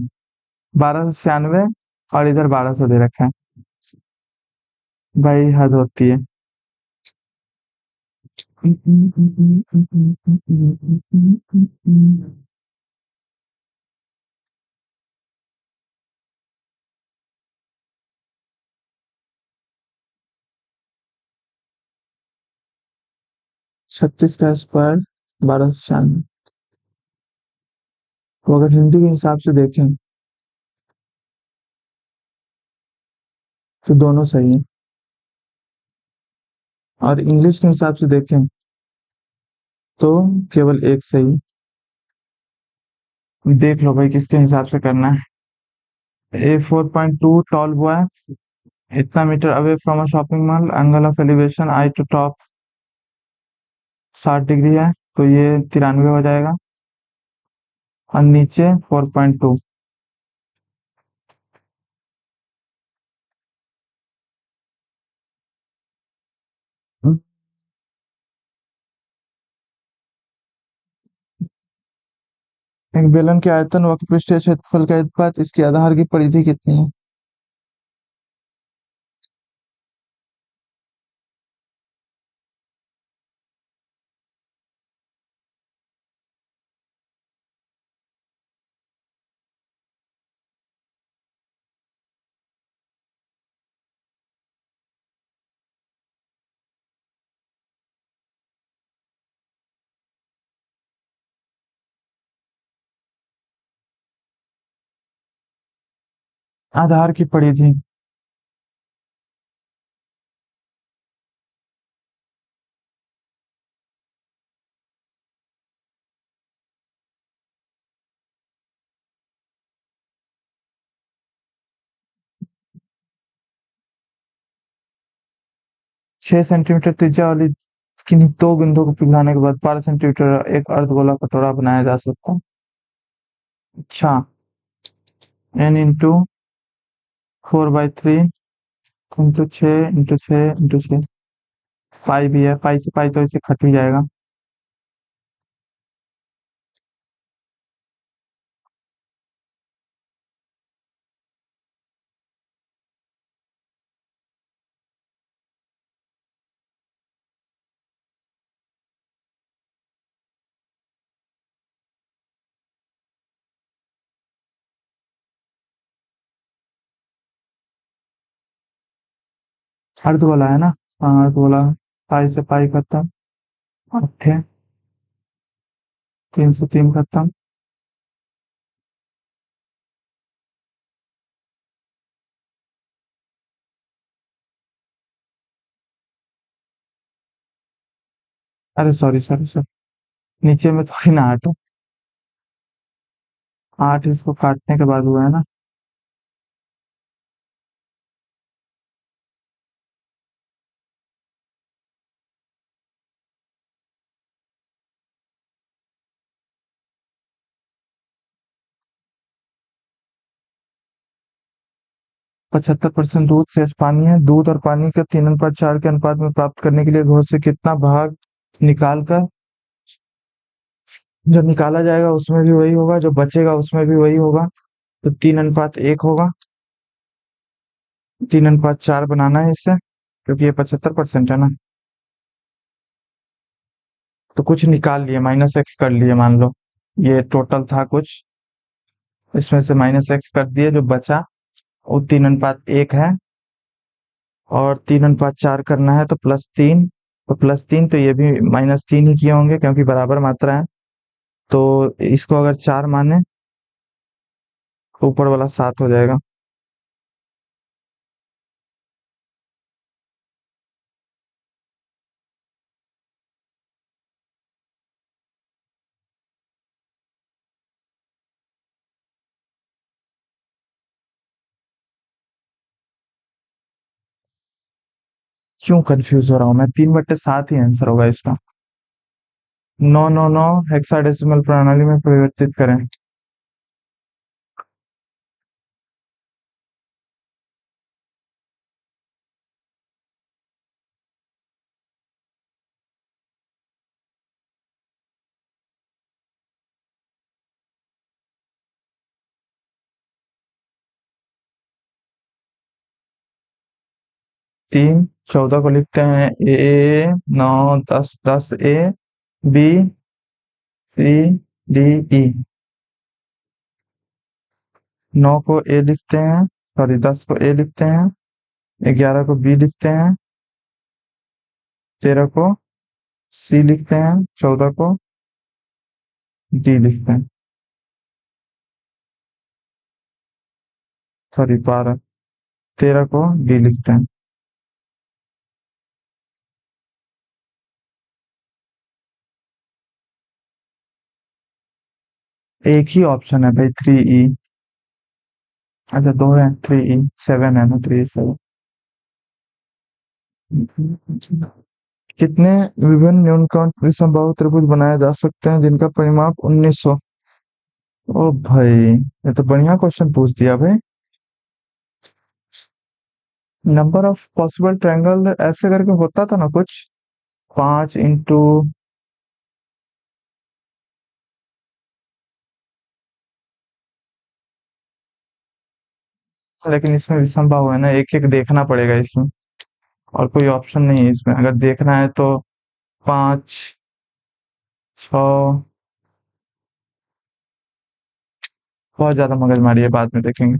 1296 और इधर 1200 दे रखा है, भाई हद होती है। 36 का स्क्वायर 1296। तो अगर हिंदी के हिसाब से देखें तो दोनों सही है, और इंग्लिश के हिसाब से देखें तो केवल एक सही। देख लो भाई किसके हिसाब से करना है। A4.2 टॉल बॉय इतना metre away from a shopping mall, angle of elevation eye to top 60 degree है, तो ये 93 हो जाएगा, और नीचे 4.2। एक बेलन के आयतन वक्रपृष्ठीय क्षेत्रफल का अनुपात इसकी आधार की परिधि कितनी है। आधार की पड़ी थी। 6 सेंटीमीटर त्रिज्या वाली किन्हीं दो गेंदों को पिघलाने के बाद 12 सेंटीमीटर एक अर्धगोला कटोरा बनाया जा सकता है। अच्छा, n×4/3 × 6 × 6 × 6 पाई भी है, पाई से पाई तो इसे कट ही जाएगा। अर्धगोला है ना। हाँ अर्धगोला। पाई से पाई खत्म। 8 303 खत्म। अरे सॉरी सॉरी सॉरी, नीचे में थोड़ी ना 8 हो। 8 इसको काटने के बाद हुआ है ना। 75% दूध शेष पानी है। दूध और पानी का 3:4 के अनुपात में प्राप्त करने के लिए घोल से कितना भाग निकाल कर, जो निकाला जाएगा उसमें भी वही होगा, जो बचेगा उसमें भी वही होगा, तो 3:1 होगा। 3:4 बनाना है इससे, क्योंकि ये 75% है ना। तो कुछ निकाल लिए, -x कर लिए, मान लो ये टोटल था कुछ, इसमें से -x कर दिए, जो बचा वो 3:1 है। और 3:4 करना है तो +3, तो +3 तो ये भी -3 ही किए होंगे क्योंकि बराबर मात्रा है। तो इसको अगर 4 माने तो ऊपर वाला 7 हो जाएगा। क्यों कंफ्यूज हो रहा हूँ मैं, 3/7 ही आंसर होगा इसका। 9 9 9 हेक्साडेसिमल प्रणाली में परिवर्तित करें। 3 14 को लिखते हैं ए, 9 10 10 ए, बी सी डी ई। 9 को ए लिखते हैं, सॉरी 10 को ए लिखते हैं, 11 को बी लिखते हैं, 13 को सी लिखते हैं, 14 को डी लिखते हैं, सॉरी 12, 13 को डी लिखते हैं। एक ही ऑप्शन है भाई, 3E। अच्छा दो है, 3E 7 है ना, 3 7। कितने विभिन्न न्यूनकांट विषमबाहु त्रिभुज बनाए जा सकते हैं जिनका परिमाप 1900। ओ भाई, ये तो बढ़िया क्वेश्चन पूछ दिया भाई। नंबर ऑफ पॉसिबल ट्रायंगल ऐसे करके होता था ना कुछ, 5 इंटू, लेकिन इसमें विषमबाहु है ना, एक एक देखना पड़ेगा इसमें, और कोई ऑप्शन नहीं है इसमें। अगर देखना है तो 5 6, बहुत ज्यादा मगजमारी है, बाद में देखेंगे।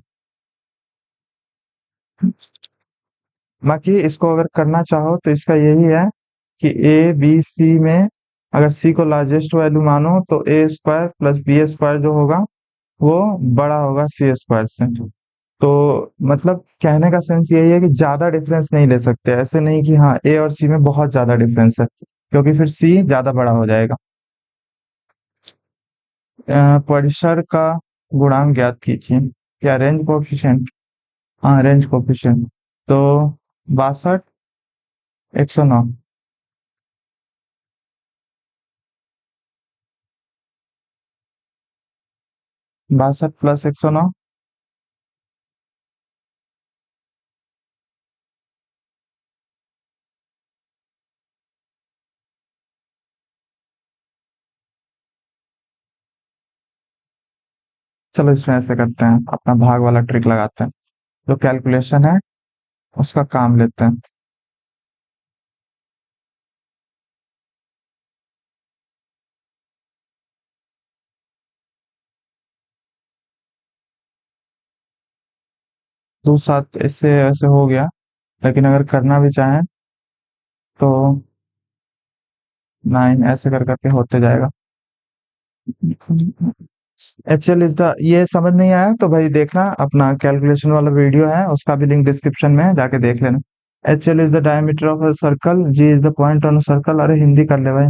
बाकी इसको अगर करना चाहो तो इसका यही है कि ए बी सी में अगर सी को लार्जेस्ट वैल्यू मानो तो ए स्क्वायर प्लस बी स्क्वायर जो होगा वो बड़ा होगा सी स्क्वायर से। तो मतलब कहने का सेंस यही है कि ज्यादा डिफरेंस नहीं ले सकते, ऐसे नहीं कि हाँ ए और सी में बहुत ज्यादा डिफरेंस है, क्योंकि फिर सी ज्यादा बड़ा हो जाएगा। परिसर का गुणांक ज्ञात कीजिए। क्या रेंज कोफिशिएंट? हाँ, रेंज कोफिशिएंट। तो 62, 109। 62 प्लस 109। चलो इसमें ऐसे करते हैं, अपना भाग वाला ट्रिक लगाते हैं। जो कैलकुलेशन है उसका काम लेते हैं। दो सात इससे ऐसे हो गया, लेकिन अगर करना भी चाहें तो 9 ऐसे कर करके होते जाएगा। HL इज द, ये समझ नहीं आया तो भाई देखना, अपना कैलकुलेशन वाला वीडियो है, उसका भी लिंक डिस्क्रिप्शन में है, जाके देख लेना। HL is the diameter of a circle, G is the point on a circle. अरे हिंदी कर ले भाई।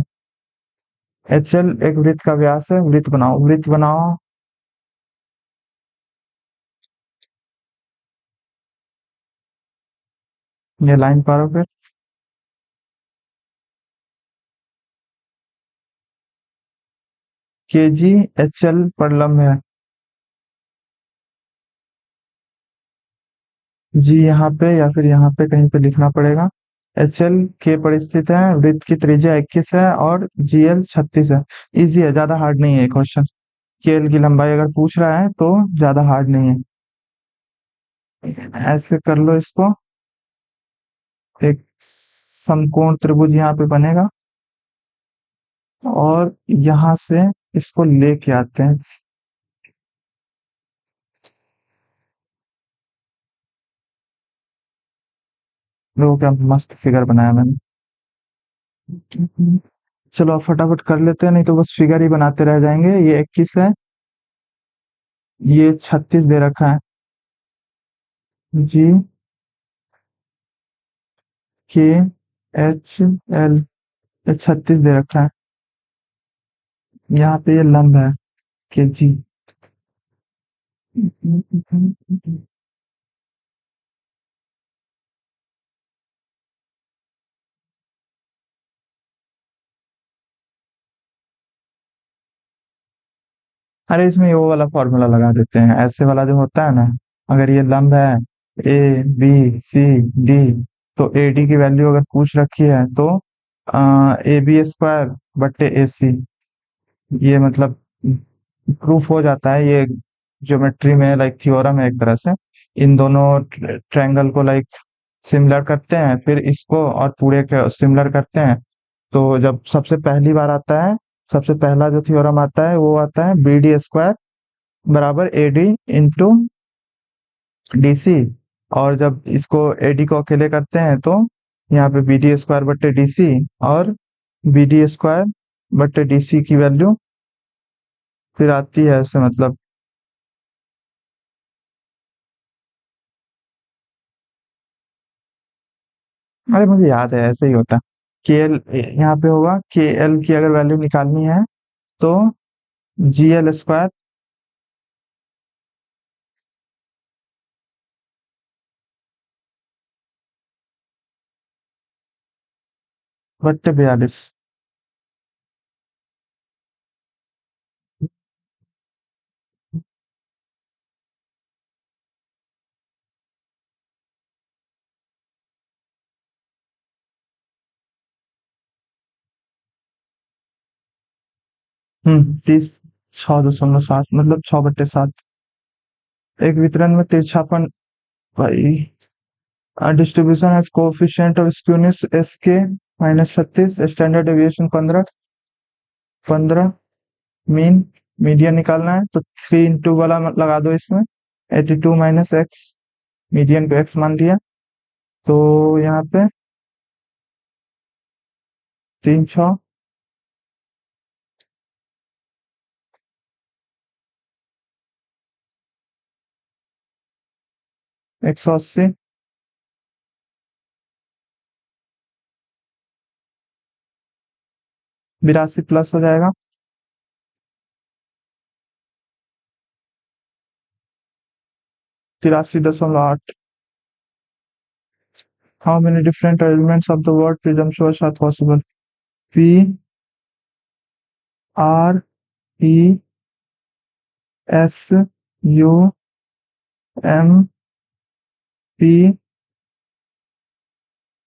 HL एक वृत्त का व्यास है, वृत्त बनाओ, वृत्त बनाओ। ये लाइन पारो फिर। KG HL पर लंब है। जी यहाँ पे या फिर यहाँ पे कहीं पे लिखना पड़ेगा। HL के पर स्थित है, वृत्त की त्रिज्या 21 है और GL 36 है। इजी है, ज्यादा हार्ड नहीं है क्वेश्चन। KL की लंबाई अगर पूछ रहा है तो ज्यादा हार्ड नहीं है। ऐसे कर लो इसको। एक समकोण त्रिभुज यहाँ पे बनेगा, और यहाँ से इसको लेके आते हैं। देखो क्या मस्त फिगर बनाया मैंने। चलो अब फटाफट कर लेते हैं, नहीं तो बस फिगर ही बनाते रह जाएंगे। ये 21 है, ये 36 दे रखा है। G KHL, ये 36 दे रखा है। यहाँ पे ये लंब है, KG। अरे इसमें ये वो वाला फॉर्मूला लगा देते हैं, ऐसे वाला जो होता है ना। अगर ये लंब है ABCD, तो AD की वैल्यू अगर पूछ रखी है तो AB² बट्टे AC। ये मतलब प्रूफ हो जाता है ये। ज्योमेट्री में लाइक थ्योरम है एक तरह से। इन दोनों ट्रायंगल को लाइक सिमिलर करते हैं, फिर इसको और पूरे के सिमिलर करते हैं। तो जब सबसे पहली बार आता है, सबसे पहला जो थ्योरम आता है वो आता है BD² बराबर AD इंटू DC। और जब इसको AD को अकेले करते हैं तो यहाँ पे BD² बट्टे DC, और BD² बट्टे DC की वैल्यू फिर आती है ऐसे मतलब। अरे मुझे याद है, ऐसे ही होता है। KL यहाँ पे होगा, KL की अगर वैल्यू निकालनी है तो GL² बट्टे 42। 30, 6.7 मतलब 6/7। एक वितरण में तिरछापन, भाई distribution as coefficient of skewness SK -36, standard deviation 15, mean median निकालना है तो 3 इंटू वाला लगा दो इसमें। 82 - x, मीडियन को x मान लिया। तो यहाँ पे 3 6। 180, 82 प्लस हो जाएगा, 83.8। How many different elements of the word presumptuous are possible? P R E S U M P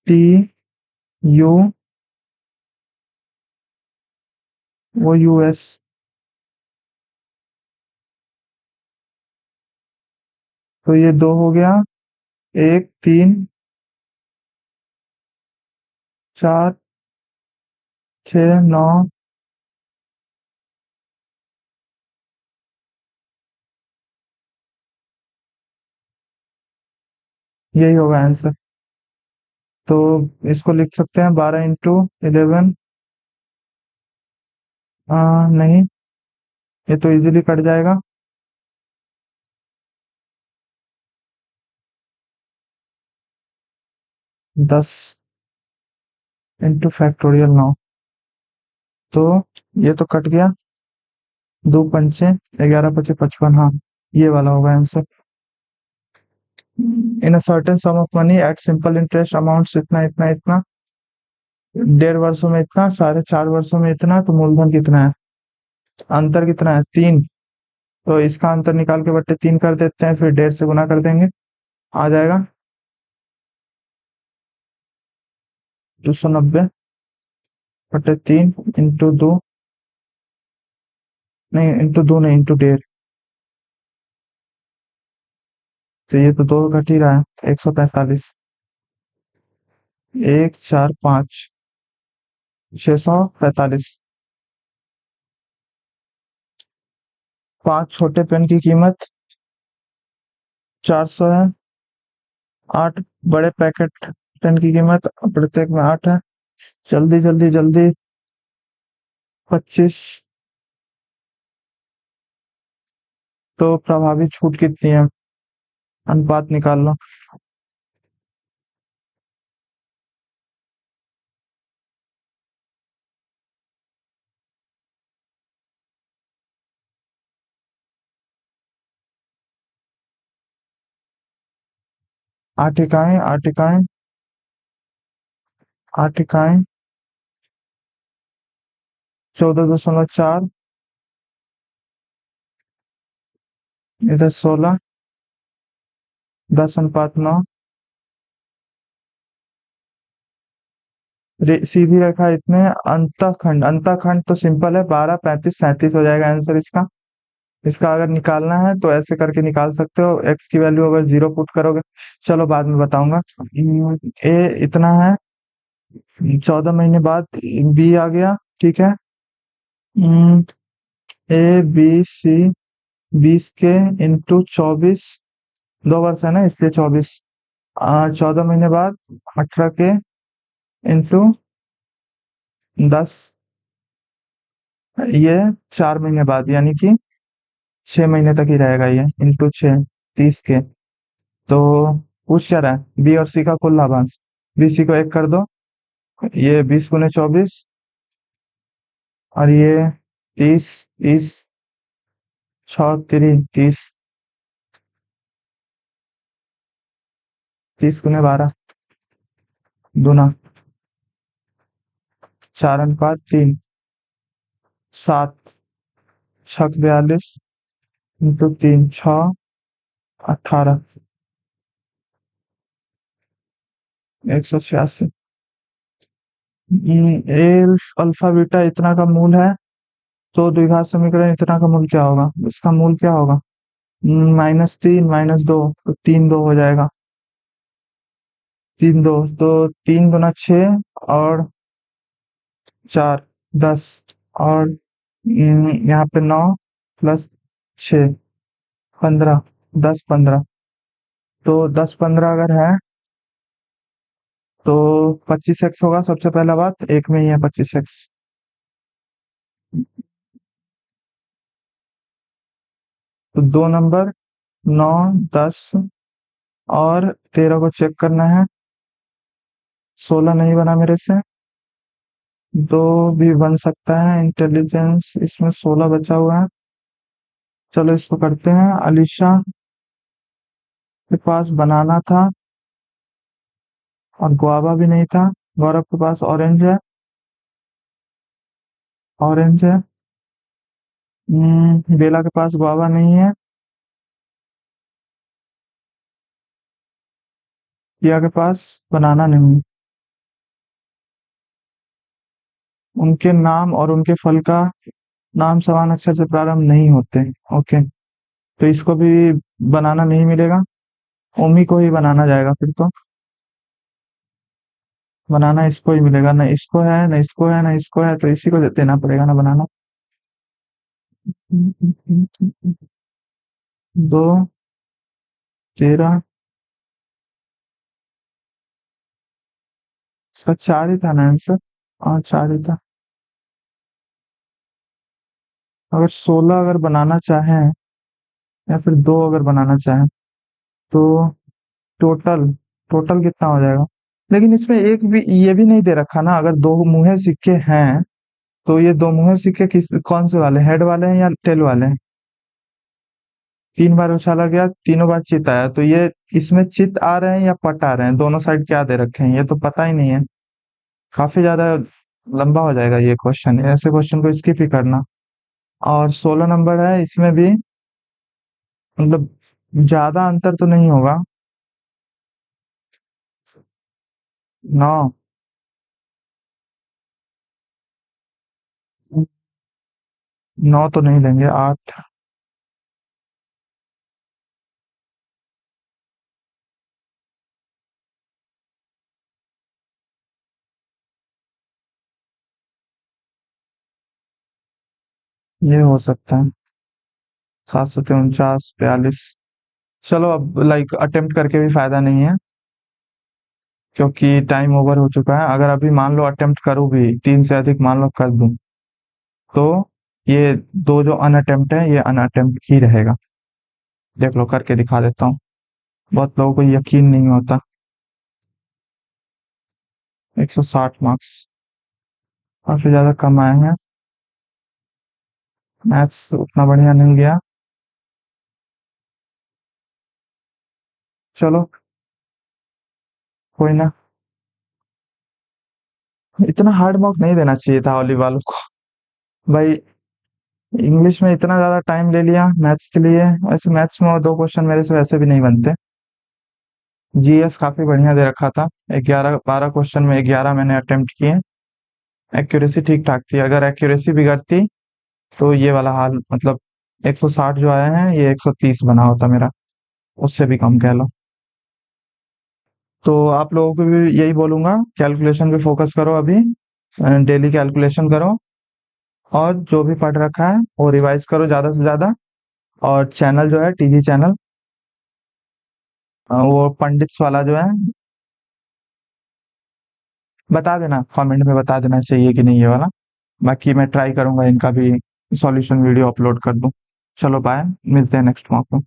T U O U S। तो ये दो हो गया, एक, तीन, चार, छ, नौ, यही होगा आंसर। तो इसको लिख सकते हैं 12 × 11। नहीं, ये तो इजीली कट जाएगा। 10 × फैक्टोरियल 9। तो ये तो कट गया, 2 पंचे 11 × 5 = 55। हाँ, ये वाला होगा answer. In a certain some of money at simple interest amounts इतना इतना इतना, 1.5 वर्षों में इतना, साढ़े 4 वर्षों में इतना, तो मूलधन कितना है? अंतर कितना है? 3। तो इसका अंतर निकाल के बट्टे 3 कर देते हैं, फिर 1.5 से गुना कर देंगे, आ जाएगा 290/3 इंटू 2, नहीं इंटू 2 नहीं, इंटू 1.5। तो ये तो 2 घट ही रहा है, 145। 1 4 5 645। 5 छोटे पेन की कीमत 400 है। 8 बड़े पैकेट पेन की कीमत प्रत्येक में 8 है। जल्दी जल्दी जल्दी, 25। तो प्रभावी छूट कितनी है? अनुपात निकाल लो। आठ इकाएं, 8 इकाएं, 8 इकाएं, 14.4, इधर 16, 10/9। सीधी रेखा इतने, अंतःखंड, अंतःखंड तो सिंपल है, 12, 35, 37 हो जाएगा आंसर इसका। इसका अगर निकालना है तो ऐसे करके निकाल सकते हो, एक्स की वैल्यू अगर 0 पुट करोगे, चलो बाद में बताऊंगा। ए इतना है, 14 महीने बाद बी आ गया, ठीक है। ए बी सी, 20 के इंटू 24, 2 वर्ष है ना इसलिए 24। 14 महीने बाद 18 के इंटू 10, ये 4 महीने बाद, यानी कि 6 महीने तक ही रहेगा ये, इंटू 6, 30 के। तो पूछ क्या रहा है? बी और सी का कुल लाभांश। बी सी को 1 कर दो, ये 20 × 24, और ये 30, 30, 6 × 3 = 30, 30 × 12 दूना, 4/3, 7, 6 × 42 इंटू 3, 6, 18, 186। ए अल्फा बीटा इतना का मूल है, तो द्विघात समीकरण इतना का मूल क्या होगा? इसका मूल क्या होगा? -3 -2, तो 3 2 हो जाएगा। 3 2, तो 3 × 6 और 4, 10, और यहाँ पे 9 + 6, 15, 10 15। तो 10 15 अगर है तो 25x होगा। सबसे पहला बात, एक में ही है 25x। तो 2 नंबर 9 10 और 13 को चेक करना है। 16 नहीं बना मेरे से। 2 भी बन सकता है। इंटेलिजेंस इसमें 16 बचा हुआ है। चलो इसको करते हैं। अलीशा के पास बनाना था और गुआवा भी नहीं था। गौरव के पास ऑरेंज है। ऑरेंज है। बेला के पास गुआवा नहीं है। पिया के पास बनाना नहीं है। उनके नाम और उनके फल का नाम समान अक्षर से प्रारंभ नहीं होते। ओके, तो इसको भी बनाना नहीं मिलेगा। ओमी को ही बनाना जाएगा फिर तो। बनाना इसको ही मिलेगा। ना इसको है, ना इसको है, ना इसको है, तो इसी को देना पड़ेगा ना बनाना। 2, 13। इसका 4 ही था ना आंसर। हाँ, 4 ही था। अगर 16 अगर बनाना चाहें या फिर 2 अगर बनाना चाहें तो टोटल टोटल कितना हो जाएगा? लेकिन इसमें एक भी ये भी नहीं दे रखा ना, अगर 2 मुहे सिक्के हैं तो ये 2 मुहे सिक्के किस कौन से वाले, हेड वाले हैं या टेल वाले हैं? 3 बार उछाला गया, तीनों बार चित आया, तो ये इसमें चित आ रहे हैं या पट आ रहे हैं? दोनों साइड क्या दे रखे हैं ये तो पता ही नहीं है। काफी ज्यादा लंबा हो जाएगा ये क्वेश्चन, ऐसे क्वेश्चन को स्किप ही करना। और 16 नंबर है, इसमें भी मतलब ज्यादा अंतर तो नहीं होगा। 9। 9 तो नहीं लेंगे। 8। ये हो सकता है। 749, 42। चलो अब लाइक अटेम्प्ट करके भी फायदा नहीं है क्योंकि टाइम ओवर हो चुका है। अगर अभी मान लो अटेम्प्ट करूँ भी, 3 से अधिक मान लो कर दूं, तो ये 2 जो अनअटेम्प्ट है ये अनअटेम्प्ट ही रहेगा। देख लो करके दिखा देता हूँ। बहुत लोगों को यकीन नहीं होता। 160 मार्क्स काफी ज्यादा कम आए हैं। मैथ्स उतना बढ़िया नहीं गया। चलो कोई ना। इतना हार्ड मार्क नहीं देना चाहिए था ओली वालों को। भाई इंग्लिश में इतना ज्यादा टाइम ले लिया मैथ्स के लिए। वैसे मैथ्स में 2 क्वेश्चन मेरे से वैसे भी नहीं बनते। जीएस काफी बढ़िया दे रखा था। 11-12 क्वेश्चन में 11 मैंने अटेम्प्ट किए। एक्यूरेसी ठीक ठाक थी। अगर एक्यूरेसी बिगड़ती तो ये वाला हाल, मतलब 160 जो आए हैं ये 130 बना होता मेरा, उससे भी कम कह लो। तो आप लोगों को भी यही बोलूंगा, कैलकुलेशन पे फोकस करो अभी। डेली कैलकुलेशन करो और जो भी पढ़ रखा है वो रिवाइज करो ज्यादा से ज्यादा। और चैनल जो है टीजी चैनल, वो पंडित्स वाला जो है, बता देना कमेंट में, बता देना चाहिए कि नहीं ये वाला। बाकी मैं ट्राई करूंगा इनका भी सॉल्यूशन वीडियो अपलोड कर दूं। चलो बाय, मिलते हैं नेक्स्ट मॉक में।